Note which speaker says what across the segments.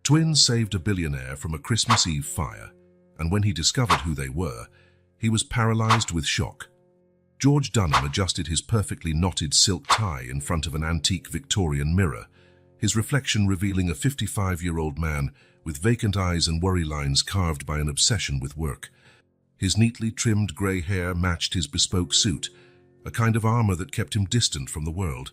Speaker 1: Twins saved a billionaire from a Christmas Eve fire, and when he discovered who they were, he was paralyzed with shock. George Dunham adjusted his perfectly knotted silk tie in front of an antique Victorian mirror, his reflection revealing a 55-year-old man with vacant eyes and worry lines carved by an obsession with work. His neatly trimmed grey hair matched his bespoke suit, a kind of armor that kept him distant from the world.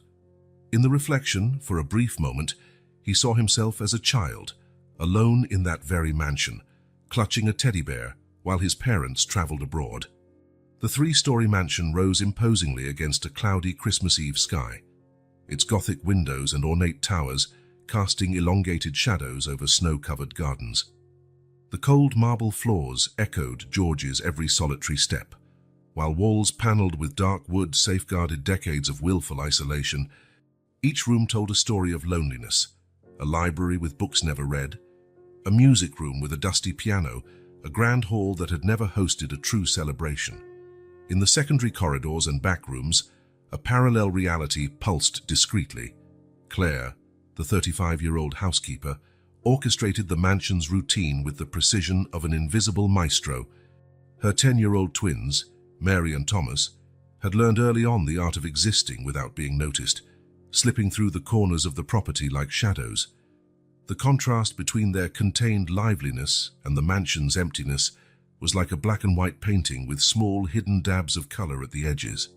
Speaker 1: In the reflection, for a brief moment, he saw himself as a child, alone in that very mansion, clutching a teddy bear while his parents traveled abroad. The three-story mansion rose imposingly against a cloudy Christmas Eve sky, its Gothic windows and ornate towers casting elongated shadows over snow-covered gardens. The cold marble floors echoed George's every solitary step, while walls paneled with dark wood safeguarded decades of willful isolation. Each room told a story of loneliness, a library with books never read, a music room with a dusty piano, a grand hall that had never hosted a true celebration. In the secondary corridors and back rooms, a parallel reality pulsed discreetly. Claire, the 35-year-old housekeeper, orchestrated the mansion's routine with the precision of an invisible maestro. Her 10-year-old twins, Mary and Thomas, had learned early on the art of existing without being noticed, slipping through the corners of the property like shadows. The contrast between their contained liveliness and the mansion's emptiness was like a black and white painting with small hidden dabs of color at the edges.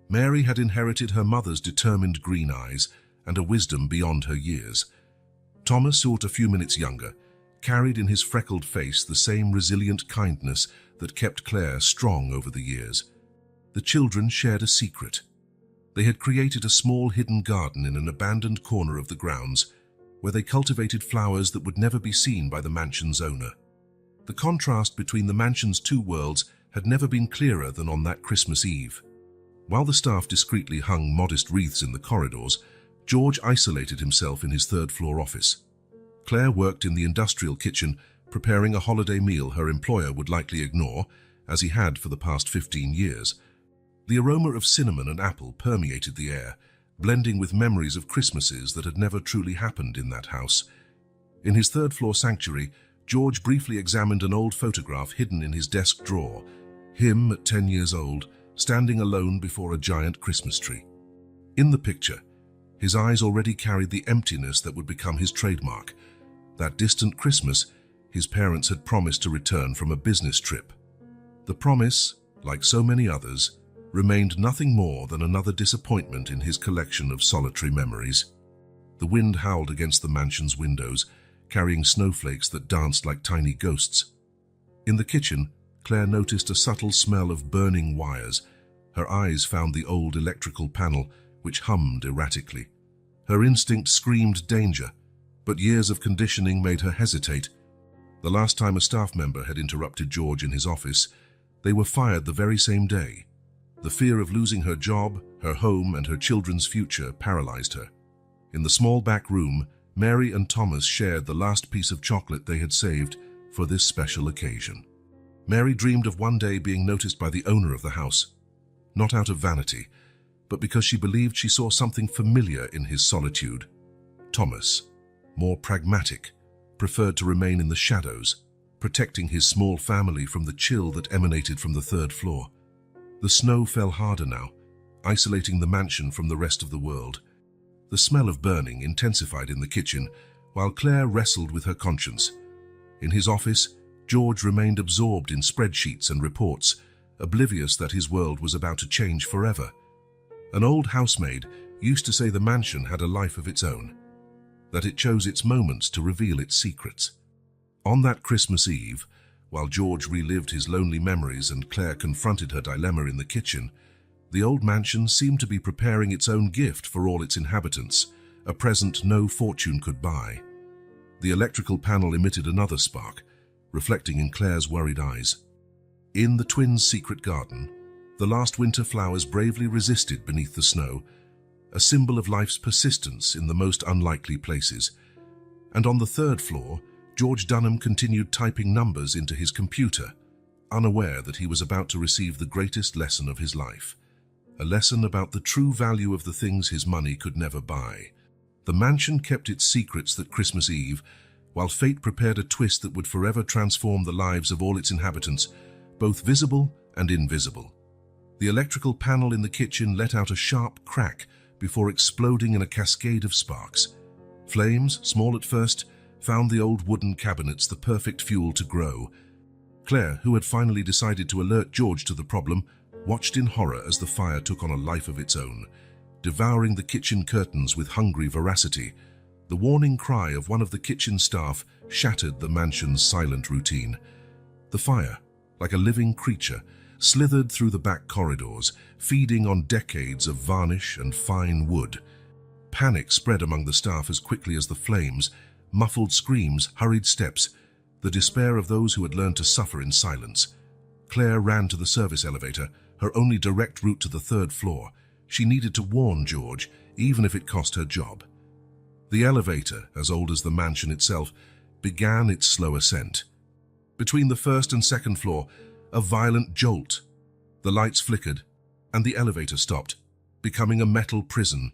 Speaker 1: Mary had inherited her mother's determined green eyes and a wisdom beyond her years. Thomas, who was a few minutes younger, carried in his freckled face the same resilient kindness that kept Claire strong over the years. The children shared a secret. They had created a small hidden garden in an abandoned corner of the grounds, where they cultivated flowers that would never be seen by the mansion's owner. The contrast between the mansion's two worlds had never been clearer than on that Christmas Eve. While the staff discreetly hung modest wreaths in the corridors, George isolated himself in his third-floor office. Claire worked in the industrial kitchen, preparing a holiday meal her employer would likely ignore, as he had for the past 15 years. The aroma of cinnamon and apple permeated the air, blending with memories of Christmases that had never truly happened in that house. In his third-floor sanctuary, George briefly examined an old photograph hidden in his desk drawer, him at 10 years old, standing alone before a giant Christmas tree. In the picture, his eyes already carried the emptiness that would become his trademark. That distant Christmas, his parents had promised to return from a business trip. The promise, like so many others, remained nothing more than another disappointment in his collection of solitary memories. The wind howled against the mansion's windows, carrying snowflakes that danced like tiny ghosts. In the kitchen, Claire noticed a subtle smell of burning wires. Her eyes found the old electrical panel, which hummed erratically. Her instinct screamed danger, but years of conditioning made her hesitate. The last time a staff member had interrupted George in his office, they were fired the very same day. The fear of losing her job, her home, and her children's future paralyzed her. In the small back room, Mary and Thomas shared the last piece of chocolate they had saved for this special occasion. Mary dreamed of one day being noticed by the owner of the house, not out of vanity, but because she believed she saw something familiar in his solitude. Thomas, more pragmatic, preferred to remain in the shadows, protecting his small family from the chill that emanated from the third floor. The snow fell harder now, isolating the mansion from the rest of the world. The smell of burning intensified in the kitchen, while Claire wrestled with her conscience. In his office, George remained absorbed in spreadsheets and reports, oblivious that his world was about to change forever. An old housemaid used to say the mansion had a life of its own, that it chose its moments to reveal its secrets. On that Christmas Eve, while George relived his lonely memories and Claire confronted her dilemma in the kitchen, the old mansion seemed to be preparing its own gift for all its inhabitants, a present no fortune could buy. The electrical panel emitted another spark, reflecting in Claire's worried eyes. In the twins' secret garden, the last winter flowers bravely resisted beneath the snow, a symbol of life's persistence in the most unlikely places. And on the third floor, George Dunham continued typing numbers into his computer, unaware that he was about to receive the greatest lesson of his life, a lesson about the true value of the things his money could never buy. The mansion kept its secrets that Christmas Eve, while fate prepared a twist that would forever transform the lives of all its inhabitants, both visible and invisible. The electrical panel in the kitchen let out a sharp crack before exploding in a cascade of sparks. Flames, small at first, found the old wooden cabinets the perfect fuel to grow. Claire, who had finally decided to alert George to the problem, watched in horror as the fire took on a life of its own, devouring the kitchen curtains with hungry voracity. The warning cry of one of the kitchen staff shattered the mansion's silent routine. The fire, like a living creature, slithered through the back corridors, feeding on decades of varnish and fine wood. Panic spread among the staff as quickly as the flames, muffled screams, hurried steps, the despair of those who had learned to suffer in silence. Claire ran to the service elevator, her only direct route to the third floor. She needed to warn George, even if it cost her job. The elevator, as old as the mansion itself, began its slow ascent. Between the first and second floor, a violent jolt. The lights flickered, and the elevator stopped, becoming a metal prison.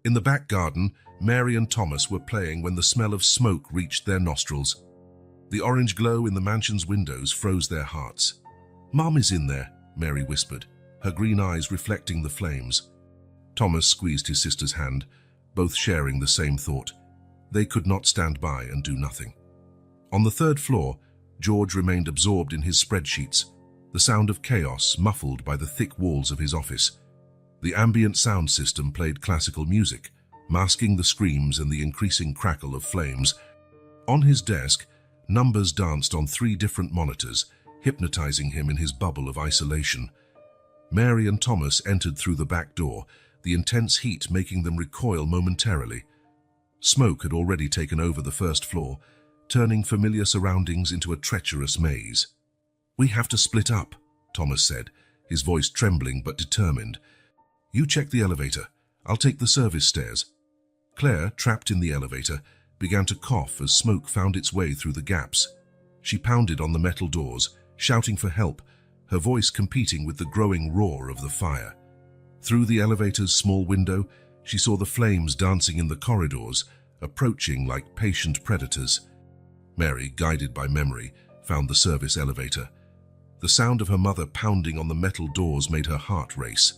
Speaker 1: In the back garden, Mary and Thomas were playing when the smell of smoke reached their nostrils. The orange glow in the mansion's windows froze their hearts. "Mom is in there," Mary whispered, her green eyes reflecting the flames. Thomas squeezed his sister's hand, both sharing the same thought. They could not stand by and do nothing. On the third floor, George remained absorbed in his spreadsheets, the sound of chaos muffled by the thick walls of his office. The ambient sound system played classical music, masking the screams and the increasing crackle of flames. On his desk, numbers danced on 3 different monitors, hypnotizing him in his bubble of isolation. Mary and Thomas entered through the back door, the intense heat making them recoil momentarily. Smoke had already taken over the first floor, turning familiar surroundings into a treacherous maze. "We have to split up," Thomas said, his voice trembling but determined. "You check the elevator. I'll take the service stairs." Claire, trapped in the elevator, began to cough as smoke found its way through the gaps. She pounded on the metal doors, shouting for help, her voice competing with the growing roar of the fire. Through the elevator's small window, she saw the flames dancing in the corridors, approaching like patient predators. Mary, guided by memory, found the service elevator. The sound of her mother pounding on the metal doors made her heart race.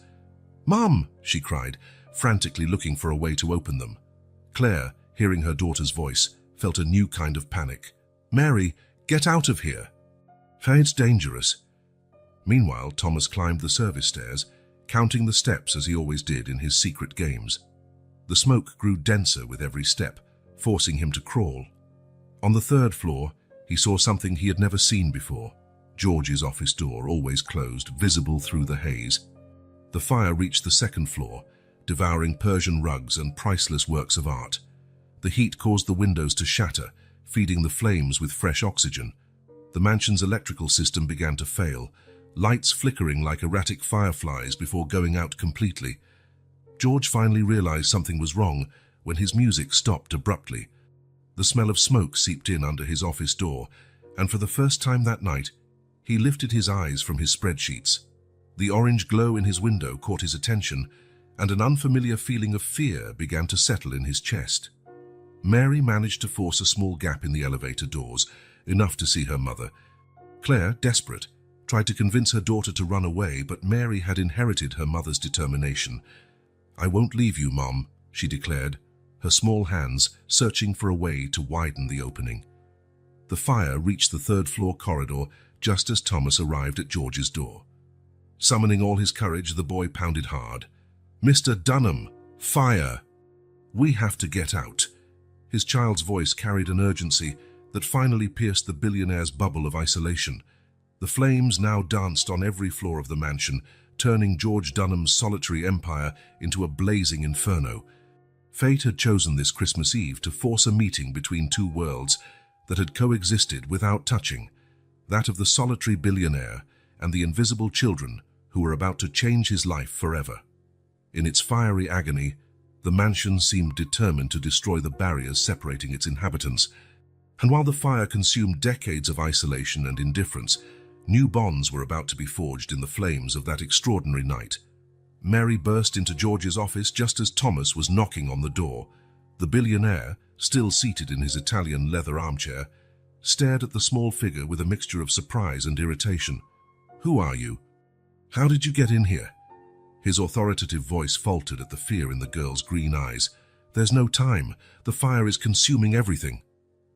Speaker 1: "Mom!" she cried, frantically looking for a way to open them. Claire, hearing her daughter's voice, felt a new kind of panic. "Mary, get out of here!" "It's dangerous." Meanwhile, Thomas climbed the service stairs, counting the steps as he always did in his secret games. The smoke grew denser with every step, forcing him to crawl. On the third floor, he saw something he had never seen before. George's office door, always closed, visible through the haze. The fire reached the second floor, devouring Persian rugs and priceless works of art. The heat caused the windows to shatter, feeding the flames with fresh oxygen. The mansion's electrical system began to fail, lights flickering like erratic fireflies before going out completely. George finally realized something was wrong when his music stopped abruptly. The smell of smoke seeped in under his office door, and for the first time that night, he lifted his eyes from his spreadsheets. The orange glow in his window caught his attention, and an unfamiliar feeling of fear began to settle in his chest. Mary managed to force a small gap in the elevator doors, enough to see her mother. Claire, desperate, tried to convince her daughter to run away, but Mary had inherited her mother's determination. "I won't leave you, Mom," she declared, her small hands searching for a way to widen the opening. The fire reached the third-floor corridor just as Thomas arrived at George's door. Summoning all his courage, the boy pounded hard. "Mr. Dunham, fire! We have to get out." His child's voice carried an urgency that finally pierced the billionaire's bubble of isolation. The flames now danced on every floor of the mansion, turning George Dunham's solitary empire into a blazing inferno. Fate had chosen this Christmas Eve to force a meeting between 2 worlds that had coexisted without touching, that of the solitary billionaire and the invisible children who were about to change his life forever. In its fiery agony, the mansion seemed determined to destroy the barriers separating its inhabitants, and while the fire consumed decades of isolation and indifference, new bonds were about to be forged in the flames of that extraordinary night. Mary burst into George's office just as Thomas was knocking on the door. The billionaire, still seated in his Italian leather armchair, stared at the small figure with a mixture of surprise and irritation. "Who are you? How did you get in here?" His authoritative voice faltered at the fear in the girl's green eyes. "There's no time. The fire is consuming everything."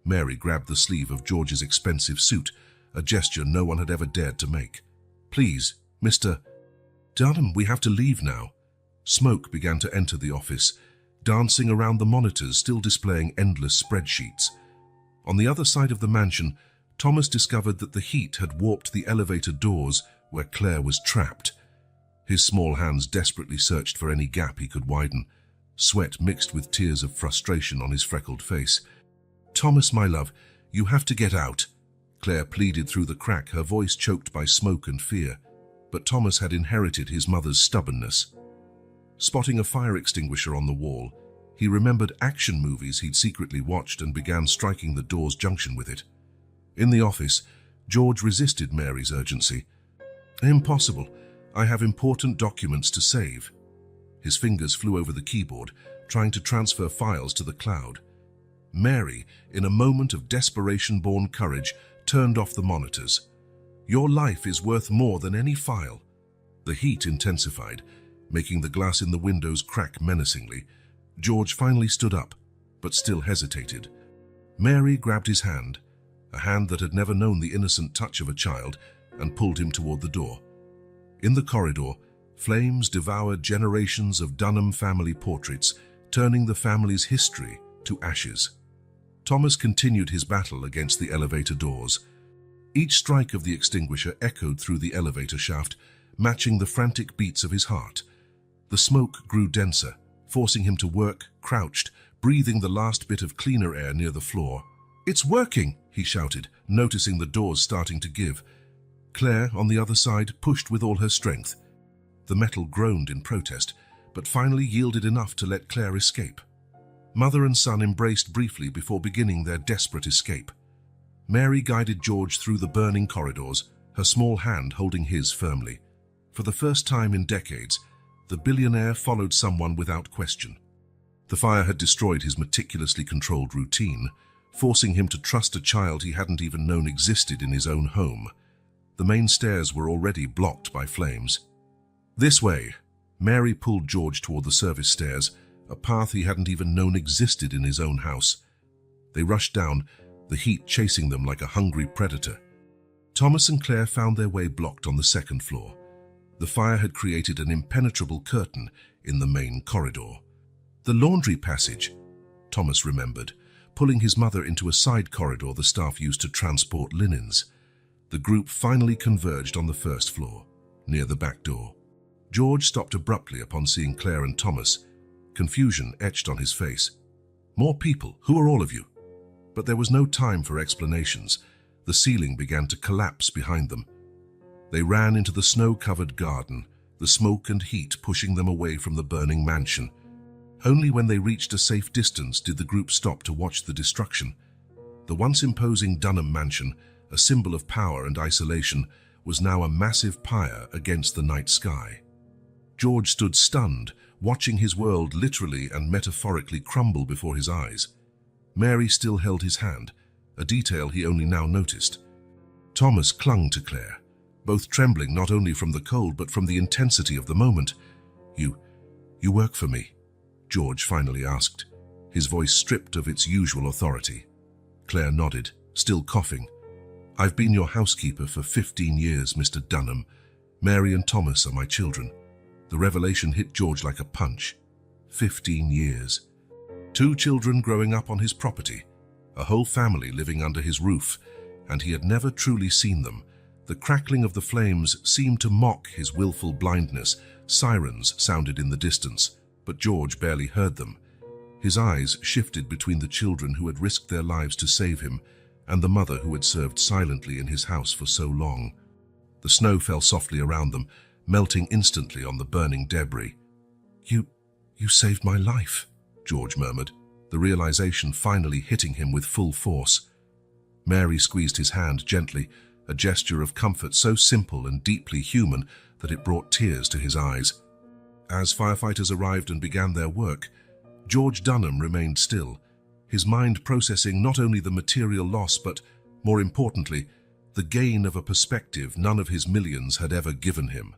Speaker 1: Mary grabbed the sleeve of George's expensive suit, a gesture no one had ever dared to make. "Please, Mr. Dunham, we have to leave now." Smoke began to enter the office, dancing around the monitors still displaying endless spreadsheets. On the other side of the mansion, Thomas discovered that the heat had warped the elevator doors where Claire was trapped. His small hands desperately searched for any gap he could widen, sweat mixed with tears of frustration on his freckled face. "Thomas, my love, you have to get out," Claire pleaded through the crack, her voice choked by smoke and fear. But Thomas had inherited his mother's stubbornness. Spotting a fire extinguisher on the wall, he remembered action movies he'd secretly watched and began striking the door's junction with it. In the office, George resisted Mary's urgency. "Impossible. I have important documents to save." His fingers flew over the keyboard, trying to transfer files to the cloud. Mary, in a moment of desperation-born courage, turned off the monitors. "Your life is worth more than any file." The heat intensified, making the glass in the windows crack menacingly. George finally stood up, but still hesitated. Mary grabbed his hand, a hand that had never known the innocent touch of a child, and pulled him toward the door. In the corridor, flames devoured generations of Dunham family portraits, turning the family's history to ashes. Thomas continued his battle against the elevator doors. Each strike of the extinguisher echoed through the elevator shaft, matching the frantic beats of his heart. The smoke grew denser, forcing him to work, crouched, breathing the last bit of cleaner air near the floor. "It's working!" he shouted, noticing the doors starting to give. Claire, on the other side, pushed with all her strength. The metal groaned in protest, but finally yielded enough to let Claire escape. Mother and son embraced briefly before beginning their desperate escape. Mary guided George through the burning corridors, her small hand holding his firmly. For the first time in decades, the billionaire followed someone without question. The fire had destroyed his meticulously controlled routine, forcing him to trust a child he hadn't even known existed in his own home. The main stairs were already blocked by flames. "This way." Mary pulled George toward the service stairs, a path he hadn't even known existed in his own house. They rushed down, the heat chasing them like a hungry predator. Thomas and Claire found their way blocked on the second floor. The fire had created an impenetrable curtain in the main corridor. "The laundry passage," Thomas remembered, pulling his mother into a side corridor the staff used to transport linens. The group finally converged on the first floor, near the back door. George stopped abruptly upon seeing Claire and Thomas, confusion etched on his face. "More people, who are all of you?" But there was no time for explanations. The ceiling began to collapse behind them. They ran into the snow-covered garden, the smoke and heat pushing them away from the burning mansion. Only when they reached a safe distance did the group stop to watch the destruction. The once imposing Dunham mansion, a symbol of power and isolation, was now a massive pyre against the night sky. George stood stunned, watching his world literally and metaphorically crumble before his eyes. Mary still held his hand, a detail he only now noticed. Thomas clung to Claire, both trembling not only from the cold but from the intensity of the moment. You work for me?" George finally asked, his voice stripped of its usual authority. Claire nodded, still coughing. "I've been your housekeeper for 15 years, Mr. Dunham. Mary and Thomas are my children." The revelation hit George like a punch. 15 years. 2 children growing up on his property, a whole family living under his roof, and he had never truly seen them. The crackling of the flames seemed to mock his willful blindness. Sirens sounded in the distance, but George barely heard them. His eyes shifted between the children who had risked their lives to save him and the mother who had served silently in his house for so long. The snow fell softly around them, melting instantly on the burning debris. You saved my life," George murmured, the realization finally hitting him with full force. Mary squeezed his hand gently, a gesture of comfort so simple and deeply human that it brought tears to his eyes. As firefighters arrived and began their work, George Dunham remained still, his mind processing not only the material loss but, more importantly, the gain of a perspective none of his millions had ever given him.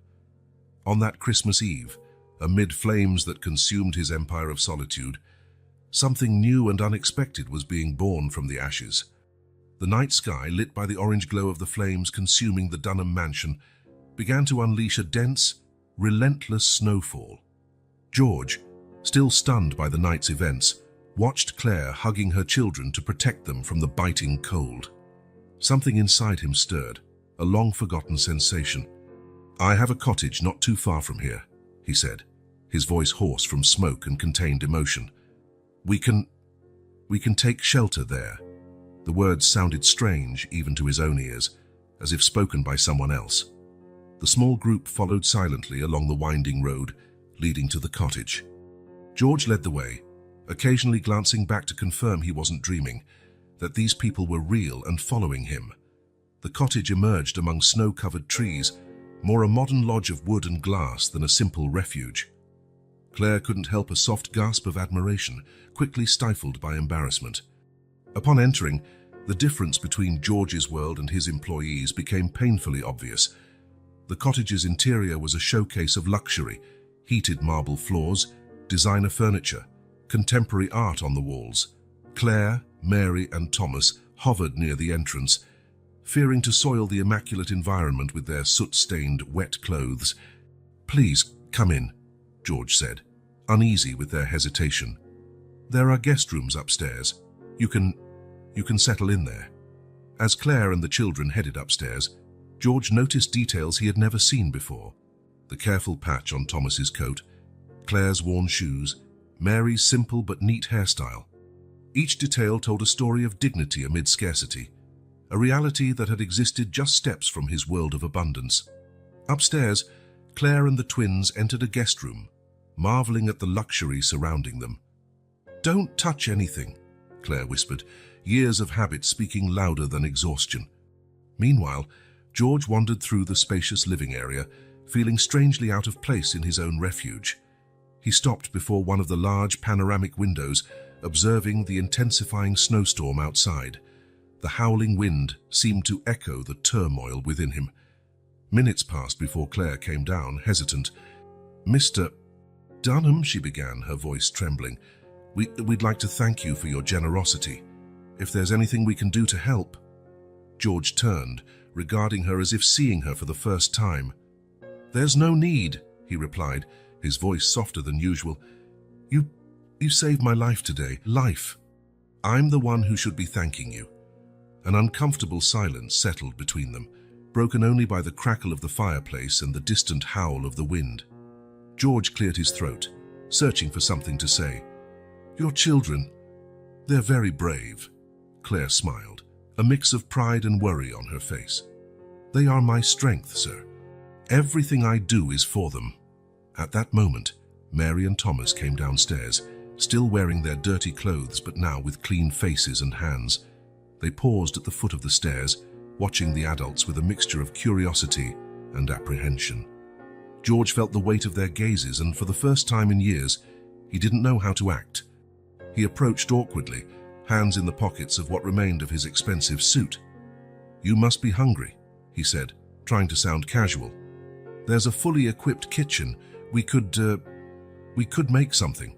Speaker 1: On that Christmas Eve, amid flames that consumed his empire of solitude, something new and unexpected was being born from the ashes. The night sky, lit by the orange glow of the flames consuming the Dunham mansion, began to unleash a dense, relentless snowfall. George, still stunned by the night's events, watched Claire hugging her children to protect them from the biting cold. Something inside him stirred, a long-forgotten sensation. "I have a cottage not too far from here," he said, his voice hoarse from smoke and contained emotion. We can take shelter there." The words sounded strange even to his own ears, as if spoken by someone else. The small group followed silently along the winding road leading to the cottage. George led the way, occasionally glancing back to confirm he wasn't dreaming, that these people were real and following him. The cottage emerged among snow-covered trees, more a modern lodge of wood and glass than a simple refuge. Claire couldn't help a soft gasp of admiration, quickly stifled by embarrassment. Upon entering, the difference between George's world and his employees became painfully obvious. The cottage's interior was a showcase of luxury, heated marble floors, designer furniture, contemporary art on the walls. Claire, Mary, and Thomas hovered near the entrance, fearing to soil the immaculate environment with their soot-stained, wet clothes. "Please, come in," George said, uneasy with their hesitation. "There are guest rooms upstairs. You can settle in there." As Claire and the children headed upstairs, George noticed details he had never seen before. The careful patch on Thomas's coat, Claire's worn shoes, Mary's simple but neat hairstyle. Each detail told a story of dignity amid scarcity, a reality that had existed just steps from his world of abundance. Upstairs, Claire and the twins entered a guest room, marveling at the luxury surrounding them. "Don't touch anything," Claire whispered, years of habit speaking louder than exhaustion. Meanwhile, George wandered through the spacious living area, feeling strangely out of place in his own refuge. He stopped before one of the large panoramic windows, observing the intensifying snowstorm outside. The howling wind seemed to echo the turmoil within him. Minutes passed before Claire came down, hesitant. "Mr. Dunham," she began, her voice trembling, We'd like to thank you for your generosity. If there's anything we can do to help." George turned, regarding her as if seeing her for the first time. "There's no need," he replied, his voice softer than usual. You saved my life today. Life. I'm the one who should be thanking you." An uncomfortable silence settled between them, broken only by the crackle of the fireplace and the distant howl of the wind. George cleared his throat, searching for something to say. "Your children, they're very brave." Claire smiled, a mix of pride and worry on her face. "They are my strength, sir. Everything I do is for them." At that moment, Mary and Thomas came downstairs, still wearing their dirty clothes but now with clean faces and hands. They paused at the foot of the stairs, watching the adults with a mixture of curiosity and apprehension. George felt the weight of their gazes, and for the first time in years, he didn't know how to act. He approached awkwardly, hands in the pockets of what remained of his expensive suit. "You must be hungry," he said, trying to sound casual. "There's a fully equipped kitchen. We could make something."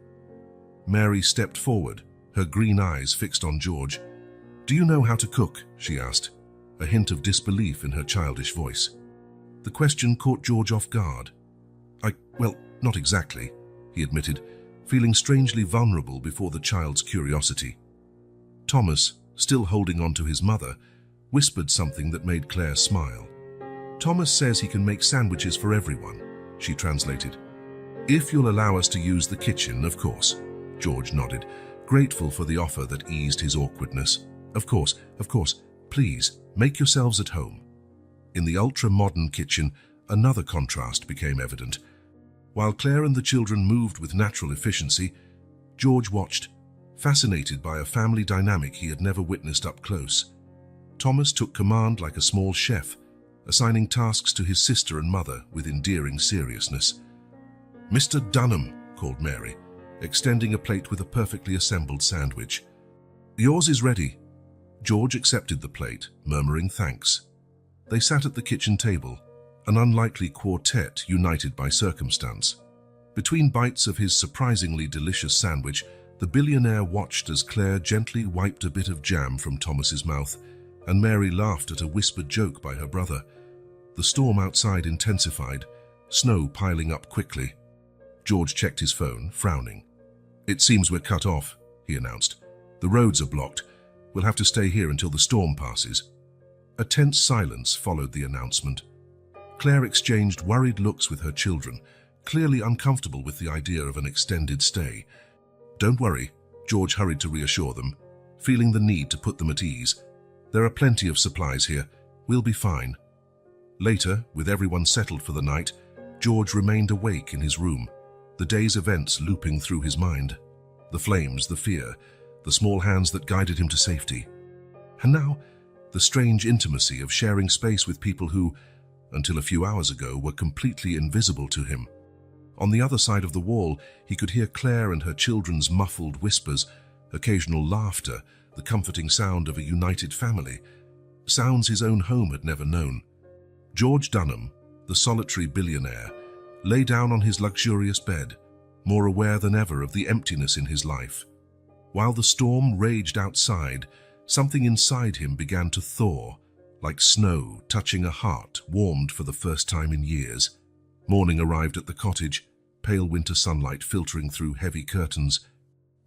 Speaker 1: Mary stepped forward, her green eyes fixed on George. "Do you know how to cook?" she asked, a hint of disbelief in her childish voice. The question caught George off guard. Well, not exactly," he admitted, feeling strangely vulnerable before the child's curiosity. Thomas, still holding on to his mother, whispered something that made Claire smile. "Thomas says he can make sandwiches for everyone," she translated. "If you'll allow us to use the kitchen, of course." George nodded, grateful for the offer that eased his awkwardness. Of course, please, make yourselves at home." In the ultra-modern kitchen, another contrast became evident. While Claire and the children moved with natural efficiency, George watched, fascinated by a family dynamic he had never witnessed up close. Thomas took command like a small chef, assigning tasks to his sister and mother with endearing seriousness. "Mr. Dunham," called Mary, extending a plate with a perfectly assembled sandwich. Yours is ready. George accepted the plate, murmuring thanks. They sat at the kitchen table, an unlikely quartet united by circumstance. Between bites of his surprisingly delicious sandwich, the billionaire watched as Claire gently wiped a bit of jam from Thomas's mouth, and Mary laughed at a whispered joke by her brother. The storm outside intensified, snow piling up quickly. George checked his phone, frowning. "It seems we're cut off," he announced. "The roads are blocked. We'll have to stay here until the storm passes." A tense silence followed the announcement. Claire exchanged worried looks with her children, clearly uncomfortable with the idea of an extended stay. "Don't worry," George hurried to reassure them, feeling the need to put them at ease. "There are plenty of supplies here. We'll be fine." Later, with everyone settled for the night, George remained awake in his room, the day's events looping through his mind. The flames, the fear, the small hands that guided him to safety. And now, the strange intimacy of sharing space with people who, until a few hours ago, were completely invisible to him. On the other side of the wall, he could hear Claire and her children's muffled whispers, occasional laughter, the comforting sound of a united family, sounds his own home had never known. George Dunham, the solitary billionaire, lay down on his luxurious bed, more aware than ever of the emptiness in his life. While the storm raged outside, something inside him began to thaw, like snow touching a heart warmed for the first time in years. Morning arrived at the cottage, pale winter sunlight filtering through heavy curtains.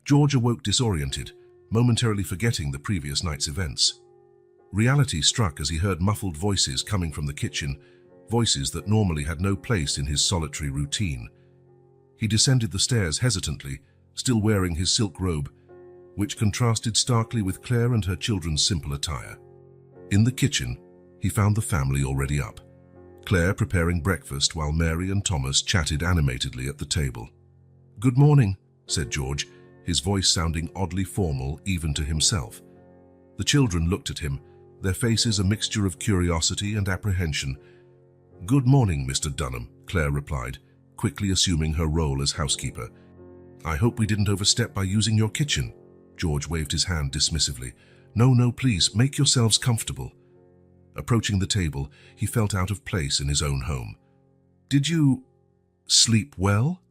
Speaker 1: George awoke disoriented, momentarily forgetting the previous night's events. Reality struck as he heard muffled voices coming from the kitchen, voices that normally had no place in his solitary routine. He descended the stairs hesitantly, still wearing his silk robe, which contrasted starkly with Claire and her children's simple attire. In the kitchen, he found the family already up, Claire preparing breakfast while Mary and Thomas chatted animatedly at the table. "Good morning," said George, his voice sounding oddly formal even to himself. The children looked at him, their faces a mixture of curiosity and apprehension. "Good morning, Mr. Dunham," Claire replied, quickly assuming her role as housekeeper. "I hope we didn't overstep by using your kitchen." George waved his hand dismissively. No, please, make yourselves comfortable." Approaching the table, he felt out of place in his own home. "Did you sleep well?"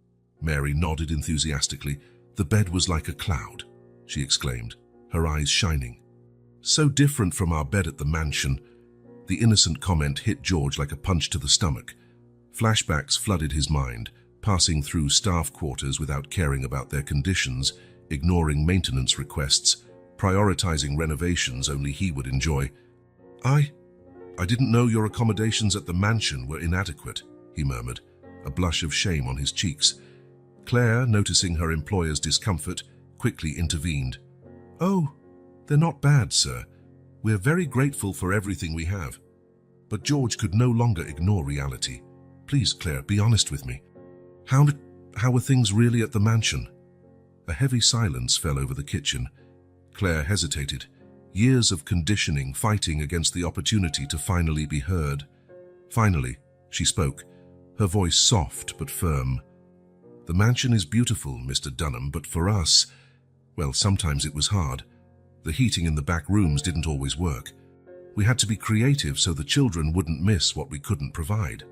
Speaker 1: Mary nodded enthusiastically. "The bed was like a cloud," she exclaimed, her eyes shining. "So different from our bed at the mansion." The innocent comment hit George like a punch to the stomach. Flashbacks flooded his mind, passing through staff quarters without caring about their conditions, ignoring maintenance requests, prioritizing renovations only he would enjoy. I didn't know your accommodations at the mansion were inadequate," he murmured, a blush of shame on his cheeks. Claire, noticing her employer's discomfort, quickly intervened. "Oh, they're not bad, sir. We're very grateful for everything we have." But George could no longer ignore reality. "Please, Claire, be honest with me. How were things really at the mansion?" A heavy silence fell over the kitchen. Claire hesitated, years of conditioning fighting against the opportunity to finally be heard. Finally, she spoke, her voice soft but firm. "The mansion is beautiful, Mr. Dunham, but for us, well, sometimes it was hard. The heating in the back rooms didn't always work. We had to be creative so the children wouldn't miss what we couldn't provide."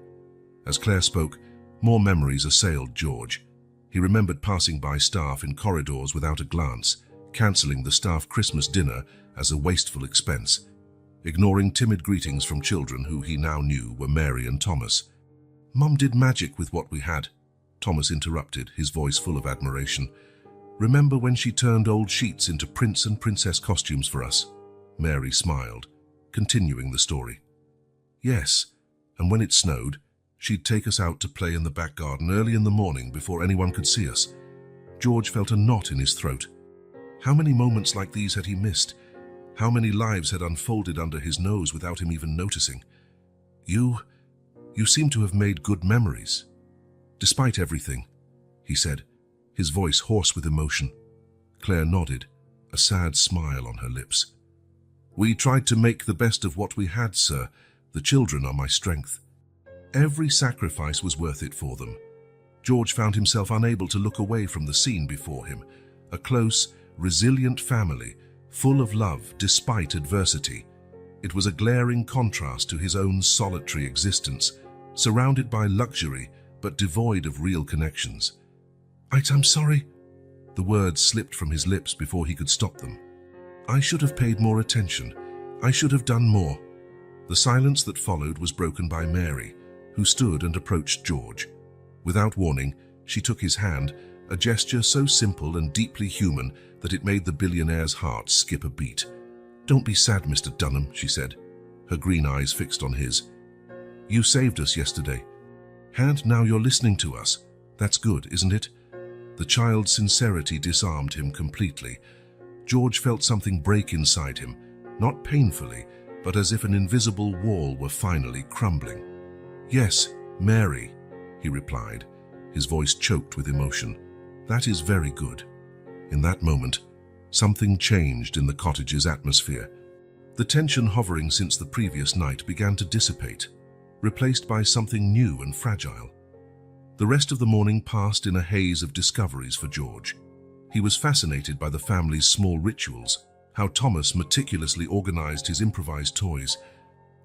Speaker 1: As Claire spoke, more memories assailed George. He remembered passing by staff in corridors without a glance, cancelling the staff Christmas dinner as a wasteful expense, ignoring timid greetings from children who he now knew were Mary and Thomas. "Mum did magic with what we had," Thomas interrupted, his voice full of admiration. "Remember when she turned old sheets into prince and princess costumes for us?" Mary smiled, continuing the story. "Yes, and when it snowed, she'd take us out to play in the back garden early in the morning before anyone could see us." George felt a knot in his throat. How many moments like these had he missed? How many lives had unfolded under his nose without him even noticing? You seem to have made good memories." "Despite everything," he said, his voice hoarse with emotion. Claire nodded, a sad smile on her lips. "We tried to make the best of what we had, sir. The children are my strength." Every sacrifice was worth it for them. George found himself unable to look away from the scene before him, a close, resilient family, full of love despite adversity. It was a glaring contrast to his own solitary existence, surrounded by luxury but devoid of real connections. I'm sorry." The words slipped from his lips before he could stop them. "I should have paid more attention. I should have done more." The silence that followed was broken by Mary, who stood and approached George. Without warning, she took his hand, a gesture so simple and deeply human that it made the billionaire's heart skip a beat. "Don't be sad, Mr. Dunham," she said, her green eyes fixed on his. "You saved us yesterday, and now you're listening to us. That's good, isn't it?" The child's sincerity disarmed him completely. George felt something break inside him, not painfully, but as if an invisible wall were finally crumbling. "Yes, Mary," he replied, his voice choked with emotion. "That is very good." In that moment, something changed in the cottage's atmosphere. The tension hovering since the previous night began to dissipate, replaced by something new and fragile. The rest of the morning passed in a haze of discoveries for George. He was fascinated by the family's small rituals, how Thomas meticulously organized his improvised toys,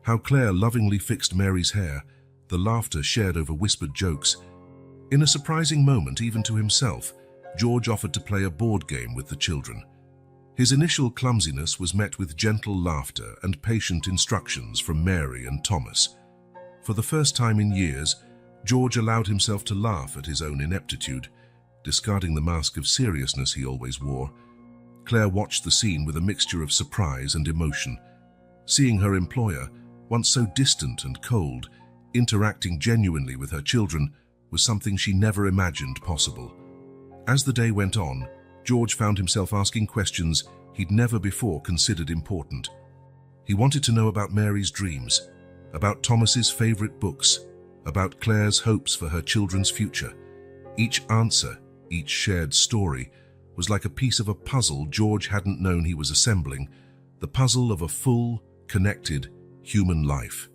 Speaker 1: how Claire lovingly fixed Mary's hair, the laughter shared over whispered jokes. In a surprising moment, even to himself, George offered to play a board game with the children. His initial clumsiness was met with gentle laughter and patient instructions from Mary and Thomas. For the first time in years, George allowed himself to laugh at his own ineptitude, discarding the mask of seriousness he always wore. Claire watched the scene with a mixture of surprise and emotion. Seeing her employer, once so distant and cold, interacting genuinely with her children was something she never imagined possible. As the day went on, George found himself asking questions he'd never before considered important. He wanted to know about Mary's dreams, about Thomas's favorite books, about Claire's hopes for her children's future. Each answer, each shared story, was like a piece of a puzzle George hadn't known he was assembling, the puzzle of a full, connected, human life.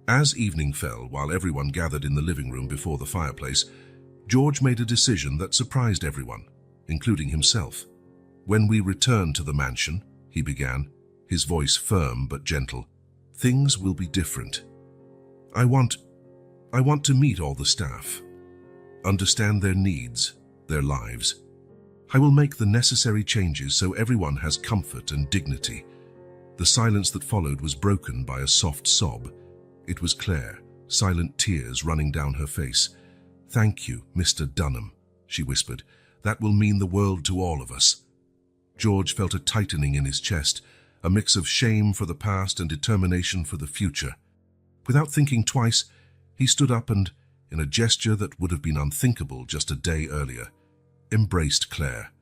Speaker 1: As evening fell, while everyone gathered in the living room before the fireplace, George made a decision that surprised everyone, including himself. "When we return to the mansion," he began, his voice firm but gentle, "things will be different. I want to meet all the staff, understand their needs, their lives. I will make the necessary changes so everyone has comfort and dignity." The silence that followed was broken by a soft sob. It was Claire, silent tears running down her face. "Thank you, Mr. Dunham," she whispered. "That will mean the world to all of us." George felt a tightening in his chest, a mix of shame for the past and determination for the future. Without thinking twice, he stood up and, in a gesture that would have been unthinkable just a day earlier, embraced Claire.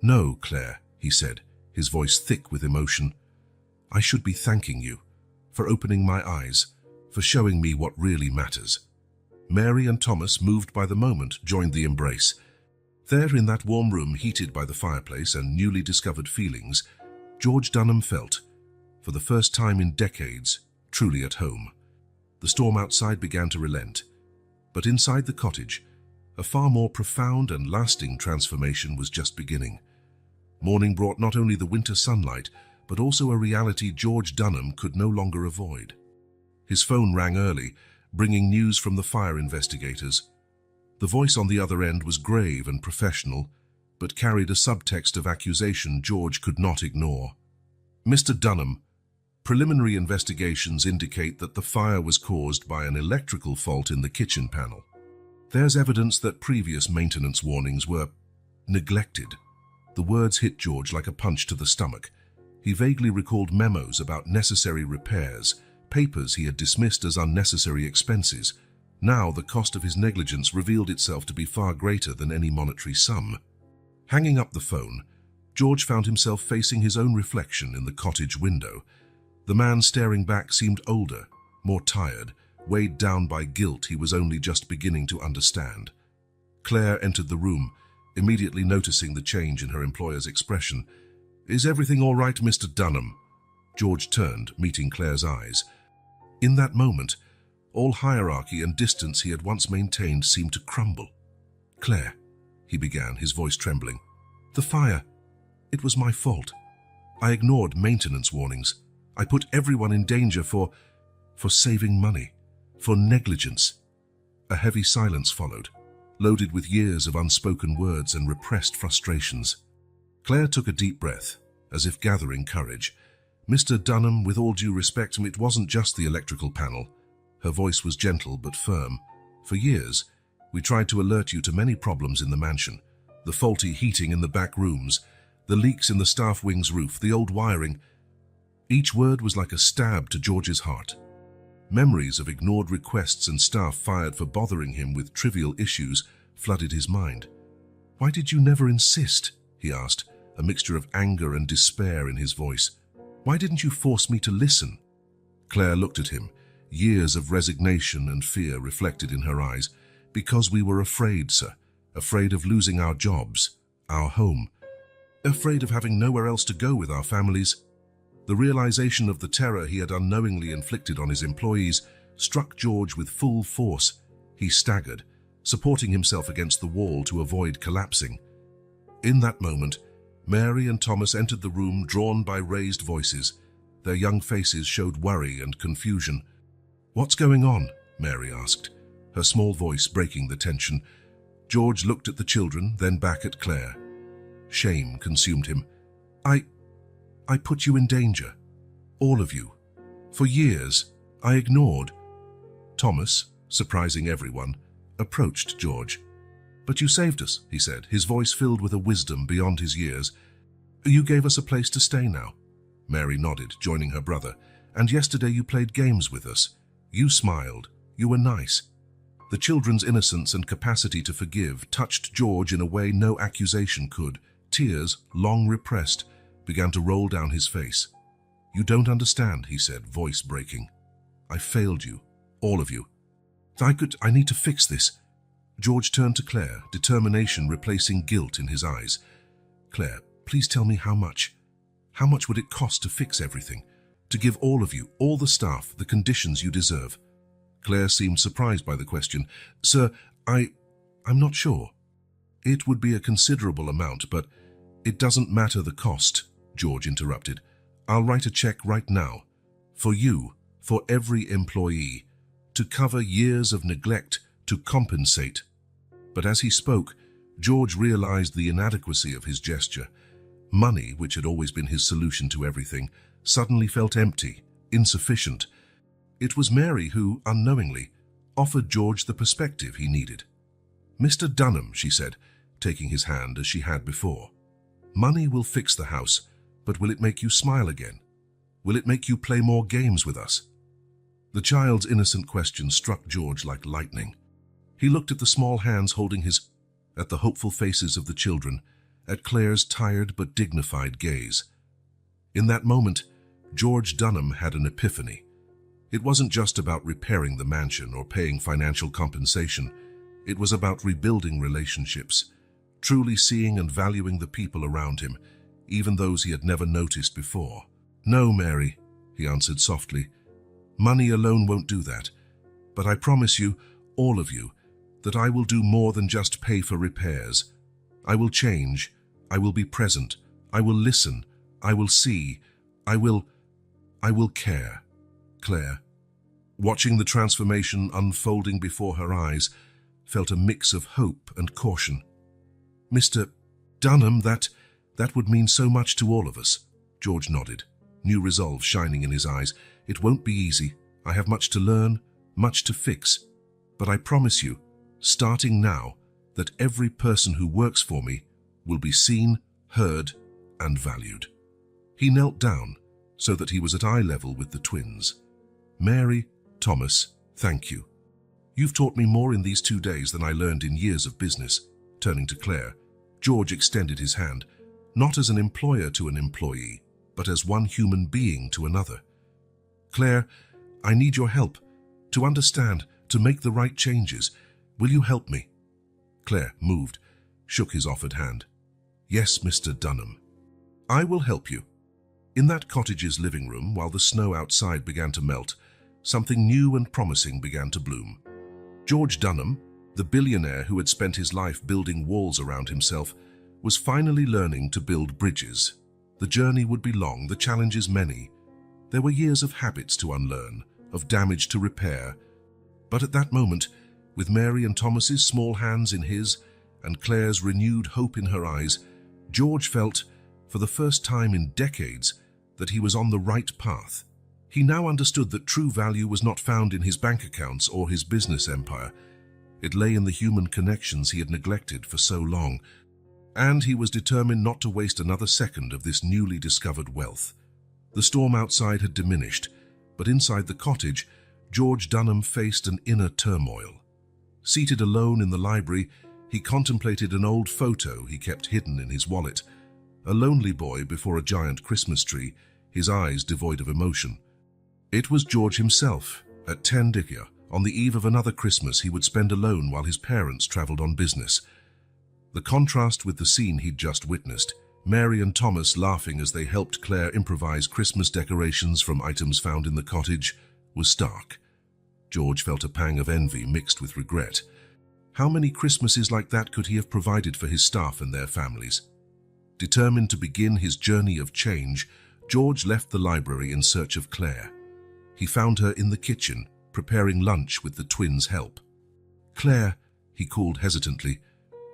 Speaker 1: "No, Claire," he said, his voice thick with emotion. "I should be thanking you for opening my eyes, for showing me what really matters." Mary and Thomas, moved by the moment, joined the embrace. There, in that warm room heated by the fireplace and newly discovered feelings, George Dunham felt, for the first time in decades, truly at home. The storm outside began to relent, but inside the cottage, a far more profound and lasting transformation was just beginning. Morning brought not only the winter sunlight, but also a reality George Dunham could no longer avoid. His phone rang early, bringing news from the fire investigators. The voice on the other end was grave and professional, but carried a subtext of accusation George could not ignore. "Mr. Dunham, preliminary investigations indicate that the fire was caused by an electrical fault in the kitchen panel. There's evidence that previous maintenance warnings were neglected." The words hit George like a punch to the stomach. He vaguely recalled memos about necessary repairs, papers he had dismissed as unnecessary expenses. Now the cost of his negligence revealed itself to be far greater than any monetary sum. Hanging up the phone, George found himself facing his own reflection in the cottage window. The man staring back seemed older, more tired, weighed down by guilt he was only just beginning to understand. Claire entered the room, immediately noticing the change in her employer's expression. "Is everything all right, Mr. Dunham?" George turned, meeting Claire's eyes. In that moment, all hierarchy and distance he had once maintained seemed to crumble. "Claire," he began, his voice trembling. "The fire. It was my fault. I ignored maintenance warnings. I put everyone in danger for saving money, for negligence. A heavy silence followed, loaded with years of unspoken words and repressed frustrations. Claire took a deep breath, as if gathering courage. Mr. Dunham, with all due respect, it wasn't just the electrical panel. Her voice was gentle but firm. For years, we tried to alert you to many problems in the mansion. The faulty heating in the back rooms, the leaks in the staff wing's roof, the old wiring. Each word was like a stab to George's heart. Memories of ignored requests and staff fired for bothering him with trivial issues flooded his mind. "Why did you never insist?" he asked, a mixture of anger and despair in his voice. "Why didn't you force me to listen?" Claire looked at him, years of resignation and fear reflected in her eyes. "Because we were afraid, sir. Afraid of losing our jobs, our home. Afraid of having nowhere else to go with our families." The realization of the terror he had unknowingly inflicted on his employees struck George with full force. He staggered, supporting himself against the wall to avoid collapsing. In that moment, Mary and Thomas entered the room, drawn by raised voices. Their young faces showed worry and confusion. "What's going on?" Mary asked, her small voice breaking the tension. George looked at the children, then back at Claire. Shame consumed him. I put you in danger. All of you. For years, I ignored." Thomas, surprising everyone, approached George. "But you saved us," he said, his voice filled with a wisdom beyond his years. "You gave us a place to stay now." Mary nodded, joining her brother. "And yesterday you played games with us. You smiled. You were nice." The children's innocence and capacity to forgive touched George in a way no accusation could. Tears, long repressed, began to roll down his face. "You don't understand," he said, voice breaking. "I failed you, all of you. I need to fix this." George turned to Claire, determination replacing guilt in his eyes. "Claire, please tell me how much. How much would it cost to fix everything? To give all of you, all the staff, the conditions you deserve?" Claire seemed surprised by the question. "Sir, I'm not sure. It would be a considerable amount, but it doesn't matter the cost," George interrupted. "I'll write a check right now. For you, for every employee, to cover years of neglect, to compensate." But as he spoke, George realized the inadequacy of his gesture. Money, which had always been his solution to everything, suddenly felt empty, insufficient. It was Mary who, unknowingly, offered George the perspective he needed. "Mr. Dunham," she said, taking his hand as she had before, "money will fix the house, but will it make you smile again? Will it make you play more games with us?" The child's innocent question struck George like lightning. He looked at the small hands holding at the hopeful faces of the children, at Claire's tired but dignified gaze. In that moment, George Dunham had an epiphany. It wasn't just about repairing the mansion or paying financial compensation. It was about rebuilding relationships, truly seeing and valuing the people around him, even those he had never noticed before. "No, Mary," he answered softly. "Money alone won't do that. But I promise you, all of you, that I will do more than just pay for repairs. I will change. I will be present. I will listen. I will see. I will care." Claire, watching the transformation unfolding before her eyes, felt a mix of hope and caution. "Mr. Dunham, that would mean so much to all of us." George nodded, new resolve shining in his eyes. "It won't be easy. I have much to learn, much to fix. But I promise you, starting now, that every person who works for me will be seen, heard, and valued." He knelt down so that he was at eye level with the twins. "Mary, Thomas, thank you. You've taught me more in these 2 days than I learned in years of business." Turning to Claire, George extended his hand, not as an employer to an employee, but as one human being to another. "Claire, I need your help to understand, to make the right changes. Will you help me?" Claire, moved, shook his offered hand. "Yes, Mr. Dunham. I will help you." In that cottage's living room, while the snow outside began to melt, something new and promising began to bloom. George Dunham, the billionaire who had spent his life building walls around himself, was finally learning to build bridges. The journey would be long, the challenges many. There were years of habits to unlearn, of damage to repair. But at that moment, with Mary and Thomas's small hands in his, and Claire's renewed hope in her eyes, George felt, for the first time in decades, that he was on the right path. He now understood that true value was not found in his bank accounts or his business empire. It lay in the human connections he had neglected for so long, and he was determined not to waste another second of this newly discovered wealth. The storm outside had diminished, but inside the cottage, George Dunham faced an inner turmoil. Seated alone in the library, he contemplated an old photo he kept hidden in his wallet. A lonely boy before a giant Christmas tree, his eyes devoid of emotion. It was George himself, at 10 on the eve of another Christmas he would spend alone while his parents travelled on business. The contrast with the scene he'd just witnessed, Mary and Thomas laughing as they helped Claire improvise Christmas decorations from items found in the cottage, was stark. George felt a pang of envy mixed with regret. How many Christmases like that could he have provided for his staff and their families? Determined to begin his journey of change, George left the library in search of Claire. He found her in the kitchen, preparing lunch with the twins' help. "Claire," he called hesitantly,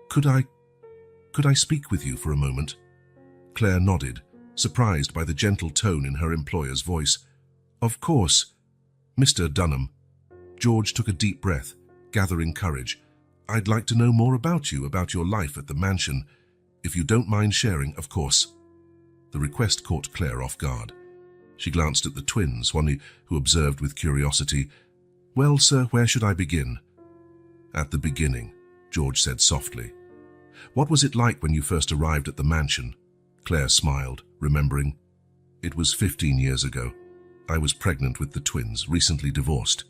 Speaker 1: Could I speak with you for a moment?" Claire nodded, surprised by the gentle tone in her employer's voice. "Of course, Mr. Dunham." George took a deep breath, gathering courage. "I'd like to know more about you, about your life at the mansion. If you don't mind sharing, of course." The request caught Claire off guard. She glanced at the twins, one who observed with curiosity. "Well, sir, where should I begin?" "At the beginning," George said softly. "What was it like when you first arrived at the mansion?" Claire smiled, remembering. "It was 15 years ago. I was pregnant with the twins, recently divorced.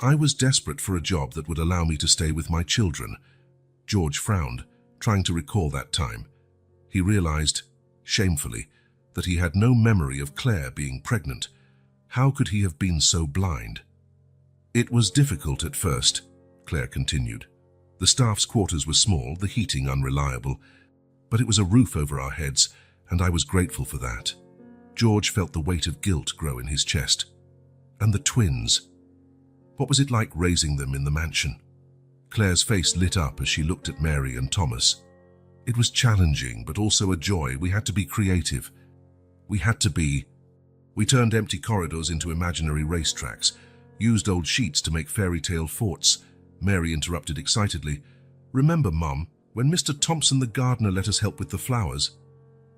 Speaker 1: I was desperate for a job that would allow me to stay with my children." George frowned, trying to recall that time. He realized, shamefully, that he had no memory of Claire being pregnant. How could he have been so blind? "It was difficult at first," Claire continued. "The staff's quarters were small, the heating unreliable, but it was a roof over our heads, and I was grateful for that." George felt the weight of guilt grow in his chest. "And the twins? What was it like raising them in the mansion?" Claire's face lit up as she looked at Mary and Thomas. "It was challenging, but also a joy. We had to be creative. We turned empty corridors into imaginary racetracks, used old sheets to make fairy tale forts." Mary interrupted excitedly. "Remember, Mum, when Mr. Thompson the gardener let us help with the flowers?"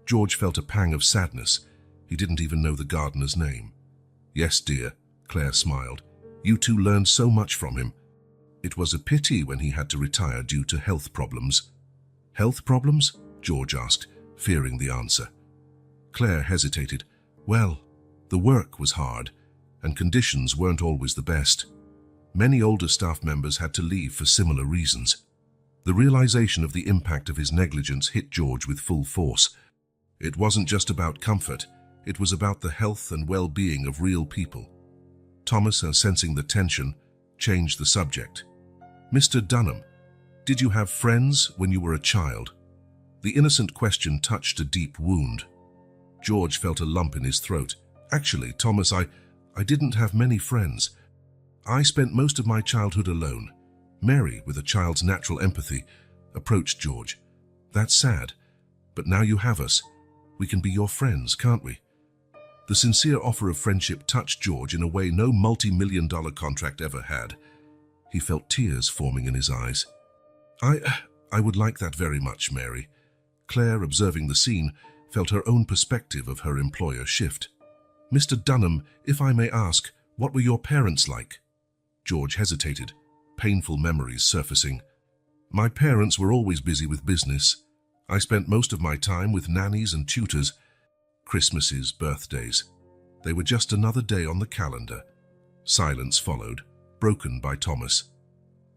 Speaker 1: George felt a pang of sadness. He didn't even know the gardener's name. "Yes, dear," Claire smiled. "You two learned so much from him. It was a pity when he had to retire due to health problems." "Health problems?" George asked, fearing the answer. Claire hesitated. "Well, the work was hard, and conditions weren't always the best. Many older staff members had to leave for similar reasons." The realization of the impact of his negligence hit George with full force. It wasn't just about comfort, it was about the health and well-being of real people. Thomas, sensing the tension, changed the subject. "Mr. Dunham, did you have friends when you were a child?" The innocent question touched a deep wound. George felt a lump in his throat. "Actually, Thomas, I didn't have many friends. I spent most of my childhood alone." Mary, with a child's natural empathy, approached George. "That's sad, but now you have us. We can be your friends, can't we?" The sincere offer of friendship touched George in a way no multi-million-dollar contract ever had. He felt tears forming in his eyes. I would like that very much, Mary." Claire, observing the scene, felt her own perspective of her employer shift. "Mr. Dunham, if I may ask, what were your parents like?" George hesitated, painful memories surfacing. "My parents were always busy with business. I spent most of my time with nannies and tutors. Christmases, birthdays. They were just another day on the calendar." Silence followed, broken by Thomas.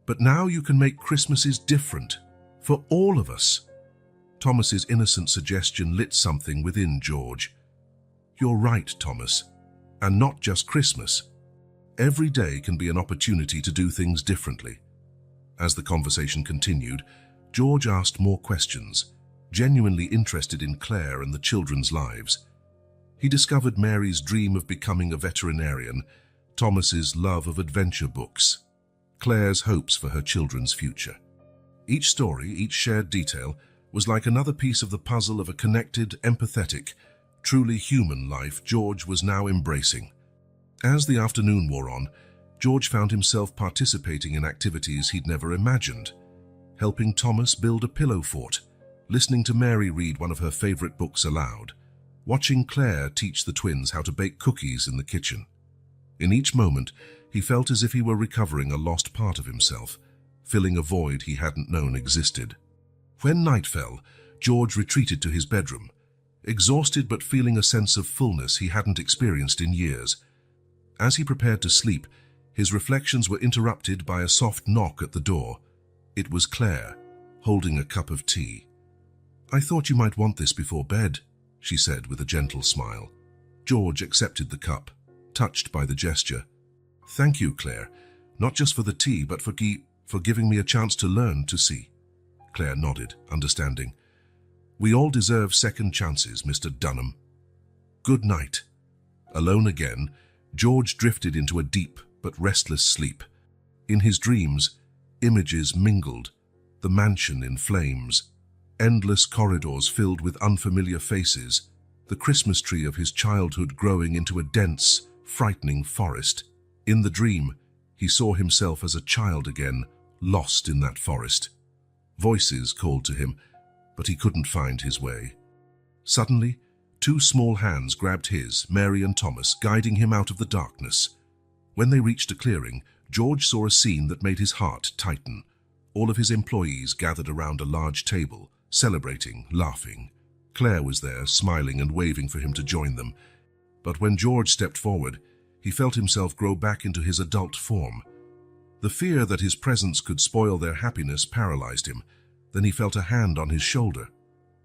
Speaker 1: "But now you can make Christmases different, for all of us." Thomas's innocent suggestion lit something within George. "You're right, Thomas. And not just Christmas. Every day can be an opportunity to do things differently." As the conversation continued, George asked more questions. genuinely interested in Claire and the children's lives. He discovered Mary's dream of becoming a veterinarian, Thomas's love of adventure books, Claire's hopes for her children's future. Each story, each shared detail, was like another piece of the puzzle of a connected, empathetic, truly human life George was now embracing. As the afternoon wore on, George found himself participating in activities he'd never imagined, helping Thomas build a pillow fort, listening to Mary read one of her favorite books aloud, watching Claire teach the twins how to bake cookies in the kitchen. In each moment, he felt as if he were recovering a lost part of himself, filling a void he hadn't known existed. When night fell, George retreated to his bedroom, exhausted but feeling a sense of fullness he hadn't experienced in years. As he prepared to sleep, his reflections were interrupted by a soft knock at the door. It was Claire, holding a cup of tea. "I thought you might want this before bed," she said with a gentle smile. George accepted the cup, touched by the gesture. "Thank you, Claire, not just for the tea, but for giving me a chance to learn to see." Claire nodded, understanding. "We all deserve second chances, Mr. Dunham. Good night." Alone again, George drifted into a deep but restless sleep. In his dreams, images mingled, the mansion in flames, endless corridors filled with unfamiliar faces, the Christmas tree of his childhood growing into a dense, frightening forest. In the dream, he saw himself as a child again, lost in that forest. Voices called to him, but he couldn't find his way. Suddenly, two small hands grabbed his, Mary and Thomas, guiding him out of the darkness. When they reached a clearing, George saw a scene that made his heart tighten. All of his employees gathered around a large table, celebrating, laughing. Claire was there, smiling and waving for him to join them. But when George stepped forward, he felt himself grow back into his adult form. The fear that his presence could spoil their happiness paralyzed him. Then he felt a hand on his shoulder.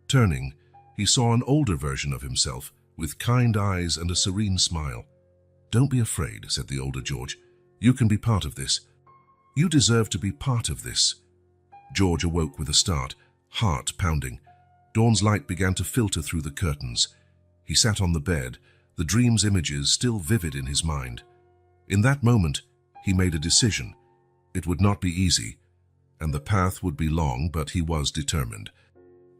Speaker 1: Turning, he saw an older version of himself, with kind eyes and a serene smile. "Don't be afraid," said the older George. "You can be part of this. You deserve to be part of this." George awoke with a start, heart pounding. Dawn's light began to filter through the curtains. He sat on the bed, the dream's images still vivid in his mind. In that moment, he made a decision. It would not be easy, and the path would be long, but he was determined.